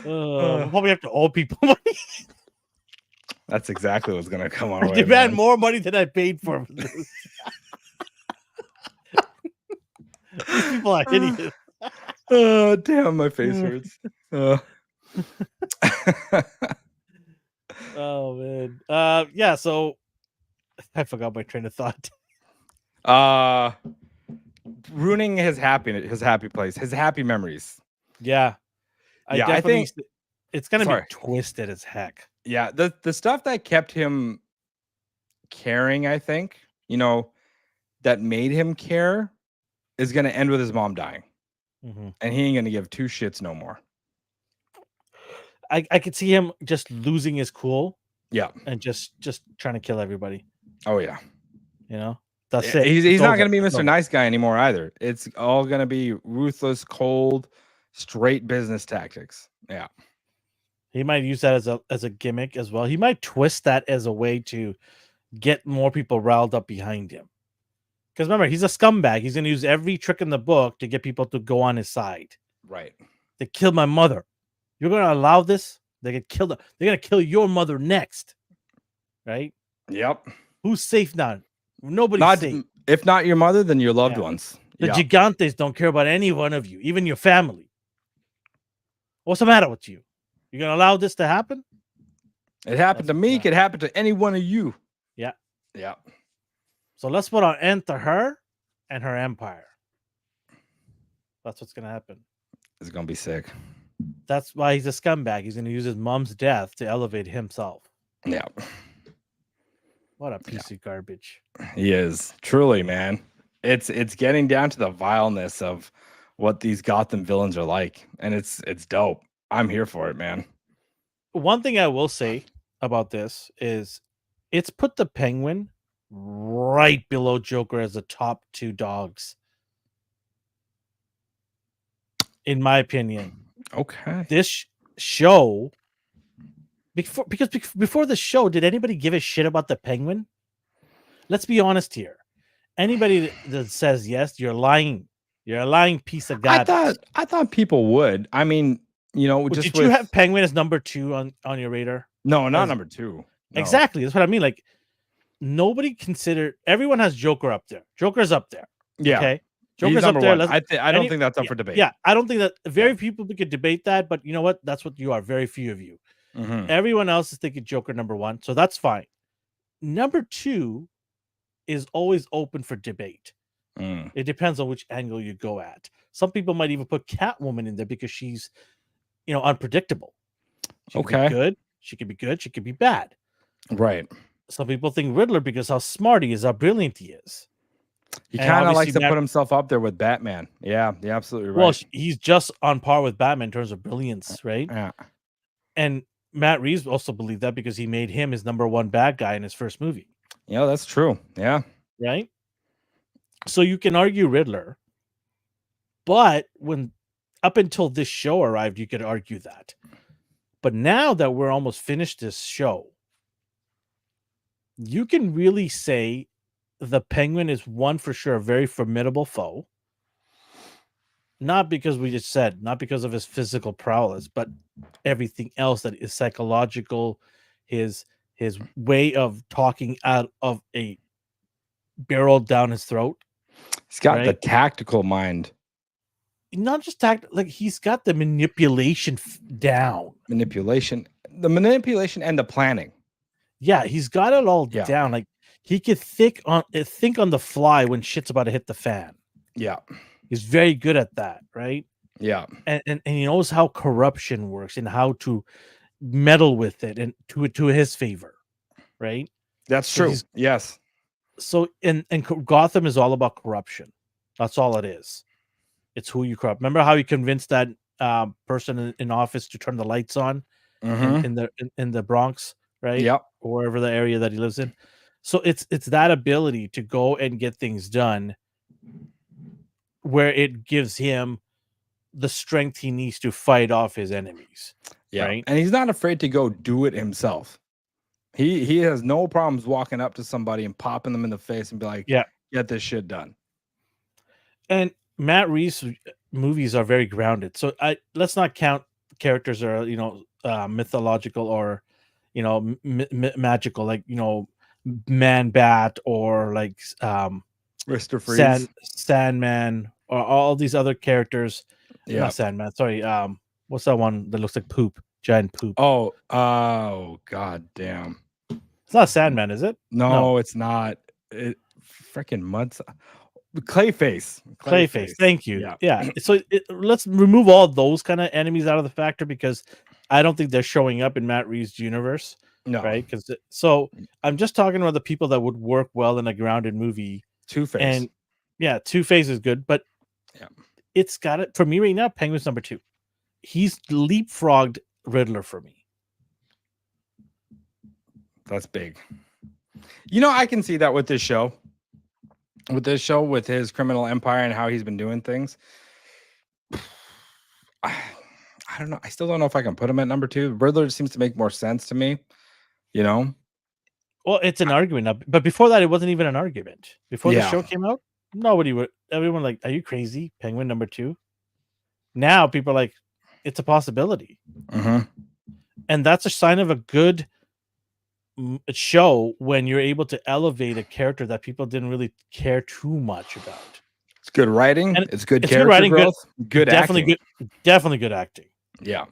We'll probably have to owe people money. That's exactly what's gonna come our I way. demand Man. more money than I paid for this. These people are idiots. Oh, damn, my face hurts. Oh man. Yeah, so I forgot my train of thought. Ruining his happy place, his happy memories. Yeah. I think it's gonna be twisted as heck. Yeah, the stuff that kept him caring, I think, that made him care is gonna end with his mom dying. Mm-hmm. And he ain't gonna give two shits no more. I could see him just losing his cool. Yeah. And just trying to kill everybody. Oh yeah. That's it. He's not gonna be Mr. Nice Guy anymore either. It's all gonna be ruthless, cold, straight business tactics. Yeah. He might use that as a gimmick as well. He might twist that as a way to get more people riled up behind him. Because remember, he's a scumbag. He's going to use every trick in the book to get people to go on his side. Right. They killed my mother. You're going to allow this? They get killed. They're going to kill your mother next. Right? Yep. Who's safe now? Nobody's safe. If not your mother, then your loved ones. The gigantes don't care about any one of you, even your family. What's the matter with you? You're going to allow this to happen? It happened to me. It could happen to any one of you. Yeah. Yeah. So let's put an end to her and her empire. That's what's going to happen. It's going to be sick. That's why he's a scumbag. He's going to use his mom's death to elevate himself. Yeah. What a piece of garbage. He is. Truly, man. It's getting down to the vileness of what these Gotham villains are like. And it's dope. I'm here for it, man. One thing I will say about this is it's put the Penguin right below Joker as the top two dogs. In my opinion. Okay. This show, because before the show, did anybody give a shit about the Penguin? Let's be honest here. Anybody that says yes, you're lying. You're a lying piece of garbage. I thought people would. I mean, did you have Penguin as number 2 on your radar? No, not number 2. No. Exactly. That's what I mean. Like, nobody considered. Everyone has Joker up there. Joker's up there. Yeah. Okay. Joker's up there. I don't think that's up for debate. Yeah, I don't think that very few people could debate that. But you know what? That's what you are. Very few of you. Mm-hmm. Everyone else is thinking Joker number 1, so that's fine. Number 2 is always open for debate. It depends on which angle you go at. Some people might even put Catwoman in there because she's, unpredictable. She could be good. She could be good. She could be bad. Right. Some people think Riddler because how smart he is, how brilliant he is. He kind of likes to put himself up there with Batman. Yeah, you're absolutely right. Well, he's just on par with Batman in terms of brilliance, right? Yeah. And Matt Reeves also believed that because he made him his number 1 bad guy in his first movie. Yeah, that's true. Yeah. Right? So you can argue Riddler, but up until this show arrived, you could argue that. But now that we're almost finished this show, you can really say the Penguin is one for sure, a very formidable foe. Not because we just said, not because of his physical prowess, but everything else that is psychological, his way of talking out of a barrel down his throat. He's got the tactical mind. not just like he's got the manipulation down. The manipulation and the planning. Yeah, he's got it all Yeah. down. Like he could think on the fly when shit's about to hit the fan. Yeah. He's very good at that, right? Yeah. And he knows how corruption works and how to meddle with it and to his favor, right? That's So true. he's Yes. so and Gotham is all about corruption. That's all it is. It's who you corrupt. Remember how he convinced that person in office to turn the lights on Mm-hmm. in the Bronx, right? Yep. Or wherever the area that he lives in. So it's that ability to go and get things done where it gives him the strength he needs to fight off his enemies. Yeah. Right. And he's not afraid to go do it himself. He has no problems walking up to somebody and popping them in the face and be like, Yeah, get this shit done. and Matt Reeves movies are very grounded. So let's not count characters that are mythological or magical, like Man Bat or like Mr. Freeze. Sandman or all these other characters. Yeah. Not Sandman. Sorry. What's that one that looks like poop? Giant poop. Oh, god damn. It's not Sandman, is it? No, it's not. It freaking mud. Clayface. Clayface. Thank you. Yeah. Yeah. So let's remove all those kind of enemies out of the factor because I don't think they're showing up in Matt Reeves' universe. No. Right? So I'm just talking about the people that would work well in a grounded movie. Two-Face. And yeah, Two-Face is good, but yeah, it's got it for me right now. Penguin's number 2. He's leapfrogged Riddler for me. That's big. I can see that with this show. With his criminal empire and how he's been doing things. I don't know. I still don't know if I can put him at number 2. Riddler seems to make more sense to me. Well, it's an argument, but before that, it wasn't even an argument. Before the show came out, everyone like, are you crazy? Penguin number 2. Now people are like, it's a possibility. Mm-hmm. And that's a sign of a good show when you're able to elevate a character that people didn't really care too much about. It's good writing. It's good character good writing, growth. Good definitely acting. Definitely good acting. Yeah.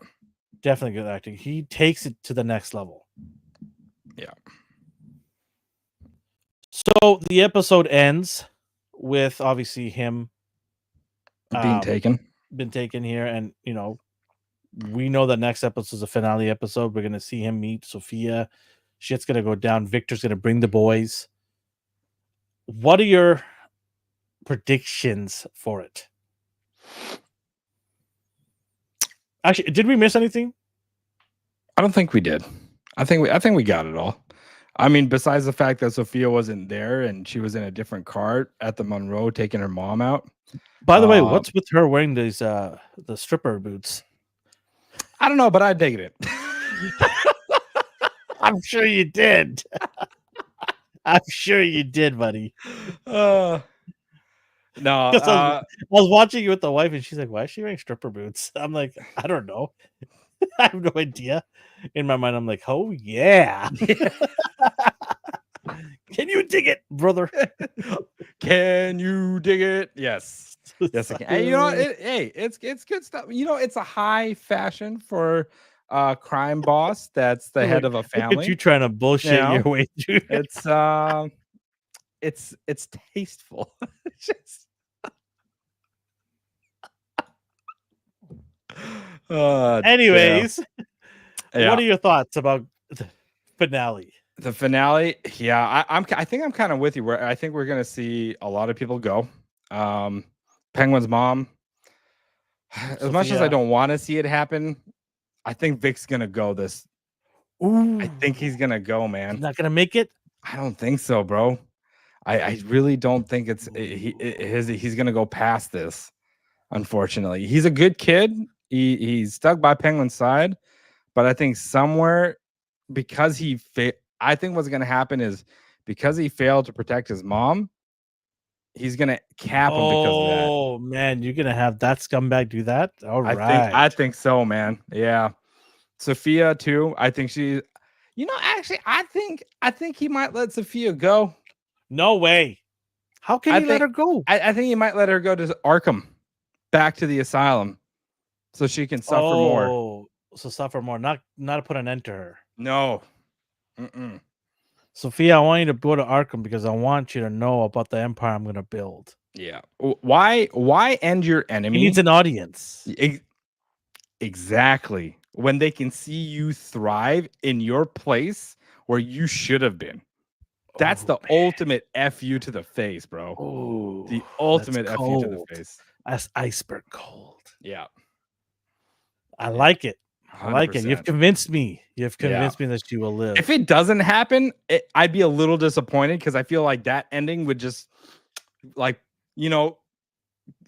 Definitely good acting. He takes it to the next level. Yeah. So the episode ends with obviously him being taken here, and we know the next episode is a finale episode. We're gonna see him meet Sophia. Shit's gonna go down. Victor's gonna bring the boys. What are your predictions for it? Actually, did we miss anything? I don't think we did. I think we got it all. I mean, besides the fact that Sophia wasn't there and she was in a different car at the Monroe taking her mom out. By the way, what's with her wearing these the stripper boots? I don't know, but I dig it. I'm sure you did. I'm sure you did, buddy. No, I was watching you with the wife, and she's like, "Why is she wearing stripper boots?" I'm like, "I don't know. I have no idea." In my mind, I'm like, "Oh yeah." Can you dig it, brother? Can you dig it? Yes. Yes, I can. Hey, it's good stuff. It's a high fashion for a crime boss that's the head of a family. Look at you trying to bullshit your way through. It's tasteful. Just anyways, what are your thoughts about the finale? The finale, yeah, I think I'm kind of with you. Where I think we're gonna see a lot of people go. Penguin's mom. As much as I don't want to see it happen, I think Vic's gonna go this. Ooh, I think he's gonna go, man. He's not gonna make it. I don't think so, bro. I really don't think he's gonna go past this. Unfortunately, he's a good kid. He's stuck by Penguin's side, but I think somewhere because I think what's gonna happen is because he failed to protect his mom, he's gonna cap him because of that. Oh man, you're gonna have that scumbag do that? All right. I think so, man. Yeah. Sophia too. I think she actually I think he might let Sophia go. No way. How can he let her go? I think he might let her go to Arkham. back to the asylum so she can suffer more. Oh, so suffer more, not to put an end to her. No. Mm-mm. Sophia, I want you to go to Arkham because I want you to know about the empire I'm going to build. Yeah. Why end your He enemy? needs an audience. Exactly. When they can see you thrive in your place where you should have been. That's the ultimate F you to the face, bro. Oh, The ultimate F you to the face. That's iceberg cold. Yeah. I like it. I like it. 100%. You've convinced me. You've convinced me that she will live. If it doesn't happen, I'd be a little disappointed because I feel like that ending would just, like, you know,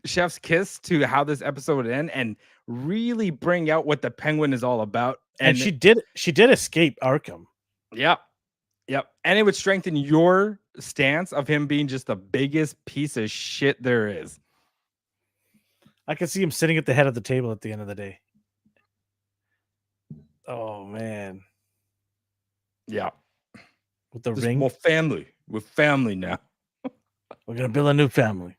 chef's kiss to how this episode would end and really bring out what the Penguin is all about. And she did escape Arkham. Yep. And it would strengthen your stance of him being just the biggest piece of shit there is. I can see him sitting at the head of the table at the end of the day. Oh man. Yeah. With the ring. More family. We're family now. We're gonna build a new family.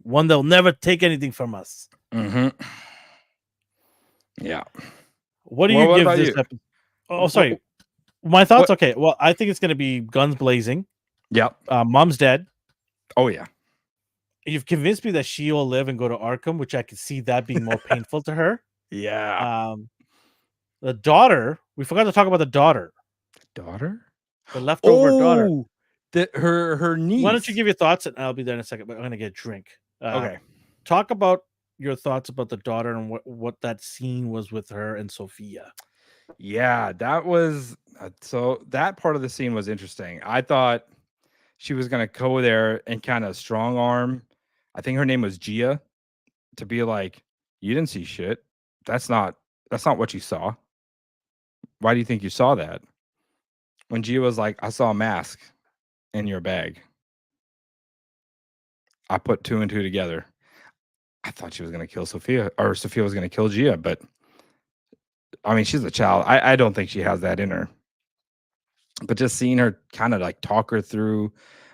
One that'll never take anything from us. Mm-hmm. Yeah. What do you give this episode? Oh, sorry. My thoughts. Okay. Well, I think it's gonna be guns blazing. Yep. Mom's dead. Oh yeah. You've convinced me that she will live and go to Arkham, which I could see that being more painful to her. Yeah. The daughter. We forgot to talk about the daughter. The leftover daughter. Her niece. Why don't you give your thoughts? And I'll be there in a second. But I'm gonna get a drink. Okay. Talk about your thoughts about the daughter and what that scene was with her and Sophia. Yeah, that was so that part of the scene was interesting. I thought she was gonna go there and kind of strong arm. I think her name was Gia, to be like, you didn't see shit. That's not what you saw. Why do you think you saw that? When Gia was like, I saw a mask in your bag. I put 2 and 2 together. I thought she was gonna kill Sophia, or Sophia was gonna kill Gia, but I mean, she's a child. I don't think she has that in her. But just seeing her kind of like talk her through,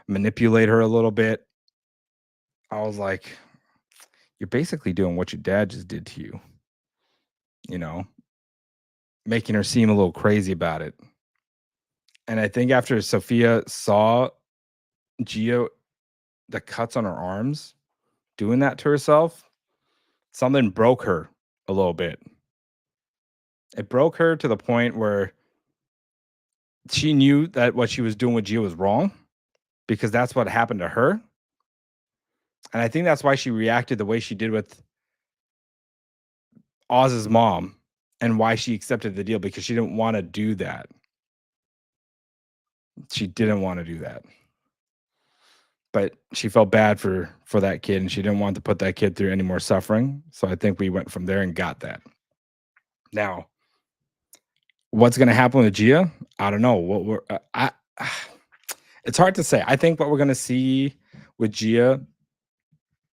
manipulate her a little bit, I was like, you're basically doing what your dad just did to you. You know, making her seem a little crazy about it. And I think after Sophia saw Gia, the cuts on her arms, doing that to herself, something broke her a little bit. It broke her to the point where she knew that what she was doing with Gia was wrong because that's what happened to her. And I think that's why she reacted the way she did with Oz's mom and why she accepted the deal, because she didn't want to do that. She didn't want to do that. But she felt bad for that kid, and she didn't want to put that kid through any more suffering. So I think we went from there and got that. Now, what's going to happen with Gia? I don't know. It's hard to say. I think what we're going to see with Gia,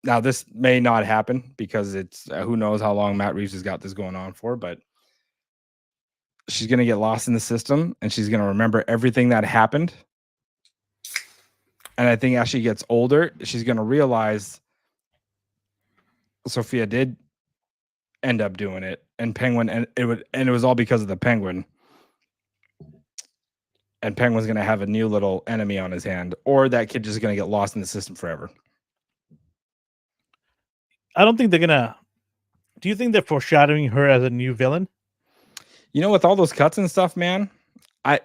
now this may not happen because it's who knows how long Matt Reeves has got this going on for, but she's going to get lost in the system and she's going to remember everything that happened. And I think as she gets older, she's going to realize Sophia did end up doing it, and Penguin, and it was all because of the Penguin. And Penguin's going to have a new little enemy on his hand, or that kid just going to get lost in the system forever. I don't think they're going to. Do you think they're foreshadowing her as a new villain? You know, with all those cuts and stuff, man, I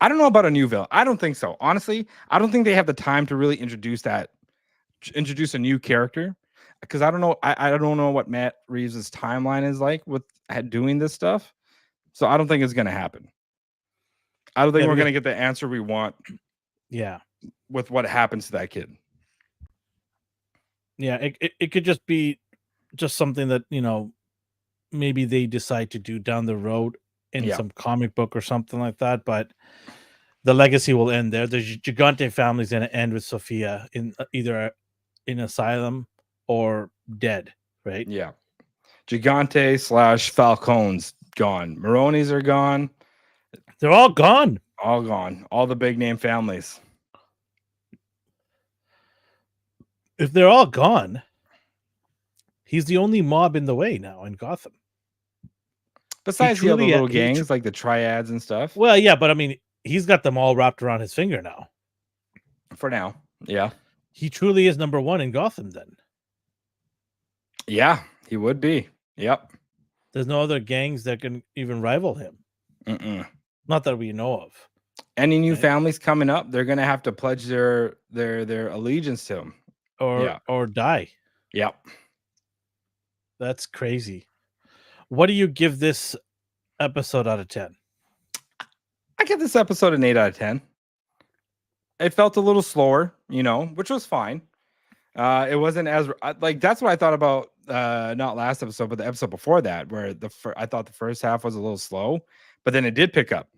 don't know about a new villain. I don't think so. Honestly, I don't think they have the time to really introduce a new character, because I don't know. I don't know what Matt Reeves' timeline is like with doing this stuff. So I don't think it's going to happen. I don't think we're going to get the answer we want. Yeah. With what happens to that kid. Yeah, it could just be just something that, you know, maybe they decide to do down the road in some comic book or something like that, but the legacy will end there. The Gigante family is going to end with Sophia in either in asylum or dead, right? Yeah. Gigante / Falcone's gone. Maroney's are gone. They're all gone. All gone. All the big name families. If they're all gone, He's the only mob in the way now in Gotham. Besides the other truly, little he gangs like the triads and stuff. Well, yeah, but I mean, he's got them all wrapped around his finger now. For now. Yeah. He truly is number one in Gotham then. Yeah, he would be. Yep. There's no other gangs that can even rival him. Not that we know of. Any new families coming up, they're gonna have to pledge their allegiance to him. Or die. Yep. That's crazy. What do you give this episode out of 10? I give this episode an 8 out of 10. It felt a little slower, which was fine. It wasn't as like that's what I thought about not last episode, but the episode before that, where I thought the first half was a little slow, but then it did pick up.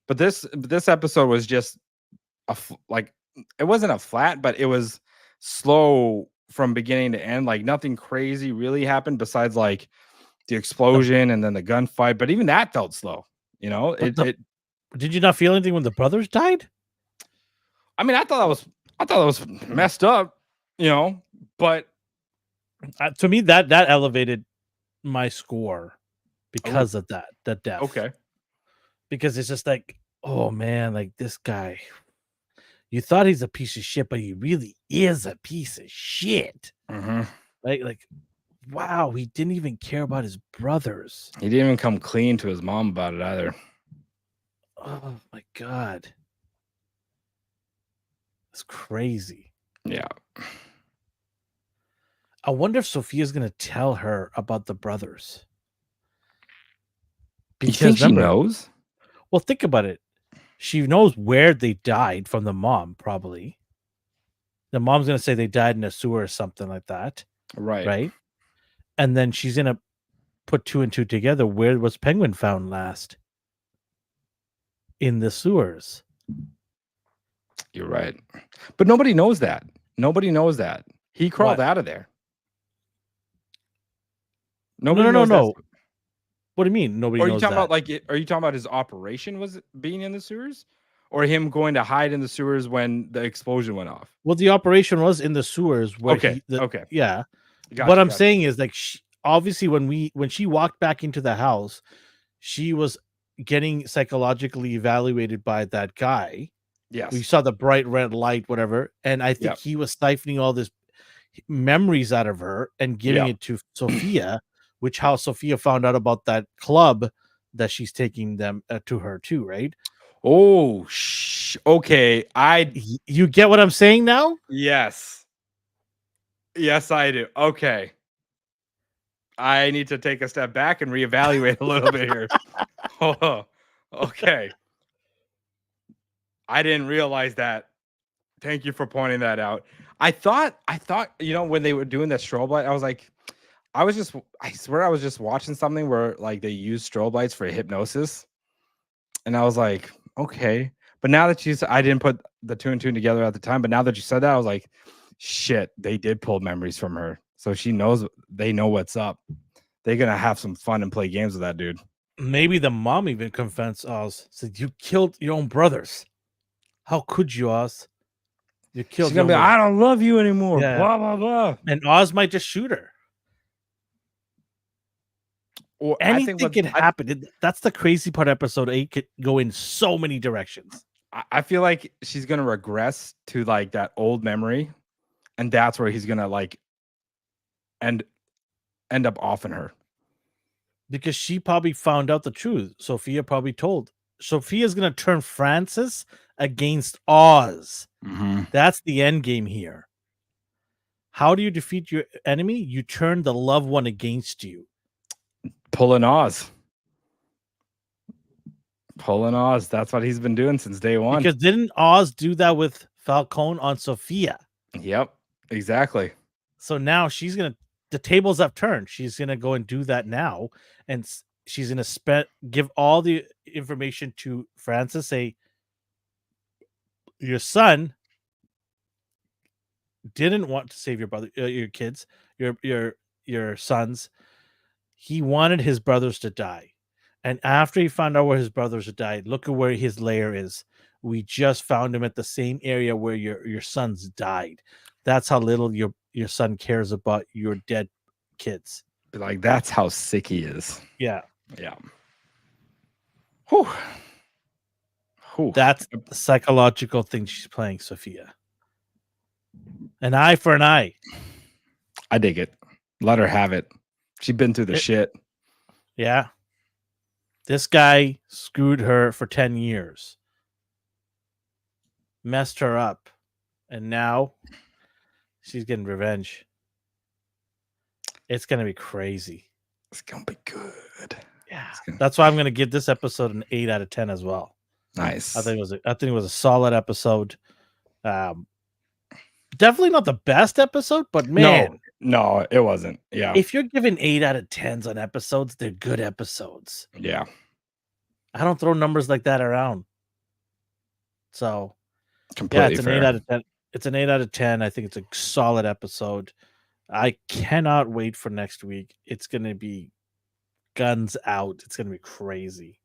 But this episode was just it wasn't a flat, but it was slow from beginning to end. Like nothing crazy really happened besides like the explosion and then the gunfight. But even that felt slow. Did you not feel anything when the brothers died? I mean, I thought that was messed up, but to me that elevated my score because of that death. Okay. Because it's just like, oh man, like this guy, you thought he's a piece of shit, but he really is a piece of shit. Right? Like, wow, he didn't even care about his brothers. He didn't even come clean to his mom about it either. Oh my God. It's crazy. Yeah. I wonder if Sophia's going to tell her about the brothers. Because you think she knows? Well, think about it. She knows where they died from the mom, probably. The mom's going to say they died in a sewer or something like that. Right? And then she's going to put 2 and 2 together. Where was Penguin found last? In the sewers. You're right. But nobody knows that. Nobody knows that. He crawled out of there. Nobody knows no. What do you mean? Nobody knows that? Are you talking about his operation was being in the sewers? Or him going to hide in the sewers when the explosion went off? Well, the operation was in the sewers. Okay. Yeah. Gotcha, what I'm saying is, like, obviously, when she walked back into the house, she was getting psychologically evaluated by that guy. Yes. We saw the bright red light, whatever. And I think he was siphoning all this memories out of her and giving it to Sophia, which how Sophia found out about that club that she's taking them to her too, right? Oh, okay. You get what I'm saying now? Yes. Yes, I do. Okay. I need to take a step back and reevaluate a little bit here. Oh, okay. I didn't realize that. Thank you for pointing that out. I thought, when they were doing the strobe light, I was like, I swear I was just watching something where like they use strobe lights for hypnosis. And I was like, okay. But now that I didn't put the 2 and 2 together at the time, but now that you said that, I was like, shit, they did pull memories from her. So they know what's up. They're going to have some fun and play games with that dude. Maybe the mom even confessed Oz. Said, you killed your own brothers. How could you, Oz? You killed She's going to be, I don't love you anymore. Yeah. Blah, blah, blah. And Oz might just shoot her. Or anything could happen. That's the crazy part. Episode 8 could go in so many directions. I feel like she's going to regress to like that old memory. And that's where he's going to like end up offing her. Because she probably found out the truth. Sophia probably told. Sophia's going to turn Francis against Oz. That's the end game here. How do you defeat your enemy? You turn the loved one against you. Pulling Oz. That's what he's been doing since day one. Because didn't Oz do that with Falcone on Sophia? Yep, exactly. So now the tables have turned. She's going to go and do that now. And she's going to give all the information to Francis. Say, your son didn't want to save your brother, your kids, your sons. He wanted his brothers to die. And after he found out where his brothers had died, look at where his lair is. We just found him at the same area where your sons died. That's how little your son cares about your dead kids. Like, that's how sick he is. Yeah. Yeah. Whew. Whew. That's the psychological thing she's playing, Sophia. An eye for an eye. I dig it. Let her have it. She's been through the shit. Yeah. This guy screwed her for 10 years. Messed her up. And now she's getting revenge. It's going to be crazy. It's going to be good. Yeah. That's why I'm going to give this episode an 8 out of 10 as well. Nice. I think it was a solid episode. Definitely not the best episode, but man. No, it wasn't. Yeah. If you're giving 8 out of 10s on episodes, they're good episodes. Yeah. I don't throw numbers like that around. So, completely it's fair. an 8 out of 10. It's an 8 out of 10. I think it's a solid episode. I cannot wait for next week. It's going to be guns out. It's going to be crazy.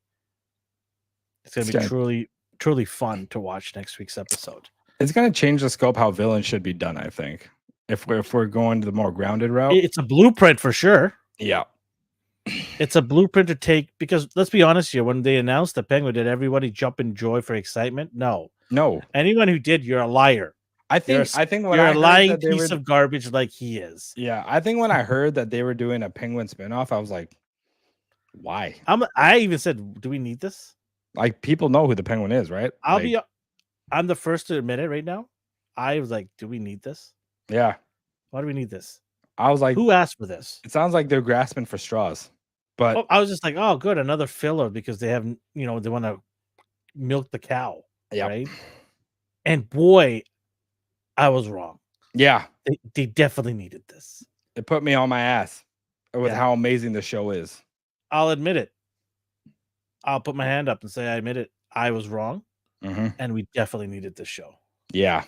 It's going to be truly, truly fun to watch next week's episode. It's going to change the scope how villains should be done, I think. If we're going to the more grounded route. It's a blueprint for sure. Yeah. It's a blueprint to take, because let's be honest here, when they announced the Penguin, did everybody jump in joy for excitement? No. Anyone who did, you're a liar. I think when you're a lying piece of garbage like he is. Yeah, I think when I heard that they were doing a Penguin spinoff, I was like, why? I even said, do we need this? Like, people know who the Penguin is, right? I'm the first to admit it right now. I was like, do we need this? Yeah. Why do we need this? I was like, who asked for this? It sounds like they're grasping for straws. But I was just like, oh, good, another filler, because they have, they want to milk the cow. Yeah. Right. And boy, I was wrong. Yeah. They definitely needed this. It put me on my ass with how amazing the show is. I'll admit it. I'll put my hand up and say I admit it. I was wrong. And we definitely needed this show. Yeah.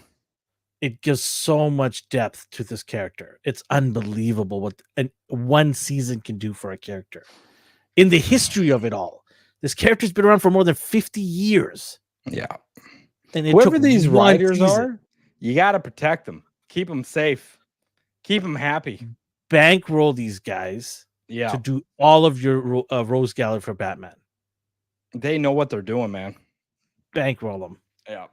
It gives so much depth to this character. It's unbelievable what one season can do for a character. In the history of it all, this character's been around for more than 50 years. Yeah. And whoever these writers are, you got to protect them. Keep them safe. Keep them happy. Bankroll these guys to do all of your Rose Gallery for Batman. They know what they're doing, man. Bankroll them. Yeah.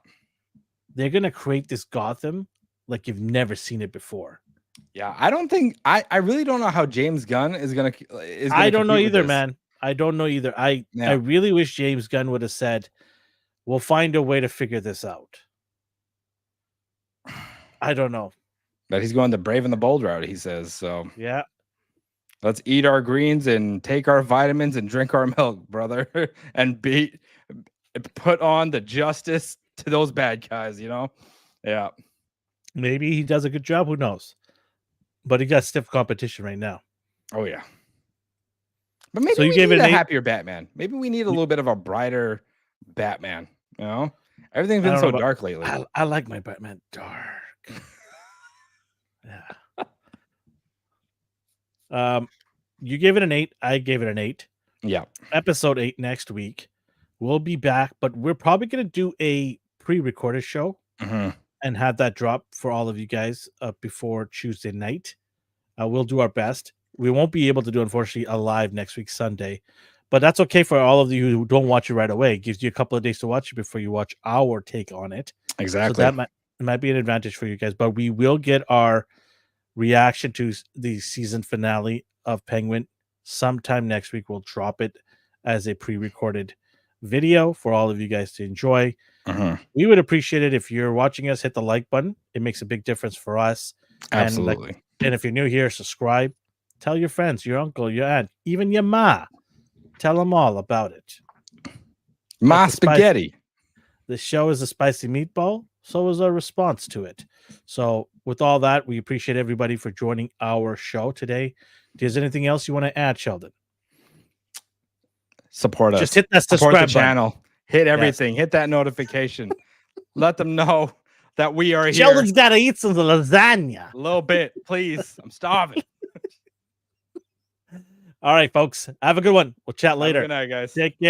They're going to create this Gotham like you've never seen it before. Yeah. I don't think I really don't know how James Gunn is going to. I don't know either, man. I don't know either. I really wish James Gunn would have said, we'll find a way to figure this out. I don't know. But he's going the brave and the bold route, he says. So yeah. Let's eat our greens and take our vitamins and drink our milk, brother. And put on the justice to those bad guys, Yeah. Maybe he does a good job. Who knows? But he got stiff competition right now. Oh, yeah. But maybe we need a happier Batman. Maybe we need a little bit of a brighter Batman. Everything's been so dark lately. I like my Batman dark. Yeah. You gave it an 8. I gave it an 8. Yeah. Episode 8 next week. We'll be back, but we're probably going to do a pre-recorded show and have that drop for all of you guys before Tuesday night. We'll do our best. We won't be able to do, unfortunately, a live next week, Sunday, but that's okay for all of you who don't watch it right away. It gives you a couple of days to watch it before you watch our take on it. Exactly. So that might be an advantage for you guys, but we will get our reaction to the season finale of Penguin sometime next week. We'll drop it as a pre-recorded video for all of you guys to enjoy. We would appreciate it if you're watching us, hit the like button. It makes a big difference for us. Absolutely. And if you're new here, subscribe. Tell your friends, your uncle, your aunt, even your ma. Tell them all about it. Ma spaghetti. The show is a spicy meatball. So is our response to it. So with all that, we appreciate everybody for joining our show today. Is there anything else you want to add, Sheldon? Support us. Just hit that subscribe button. Channel. Hit everything. Yes. Hit that notification. Let them know that we are here. Sheldon's got to eat some lasagna. A little bit, please. I'm starving. All right, folks. Have a good one. We'll chat later. Good night, guys. Take care.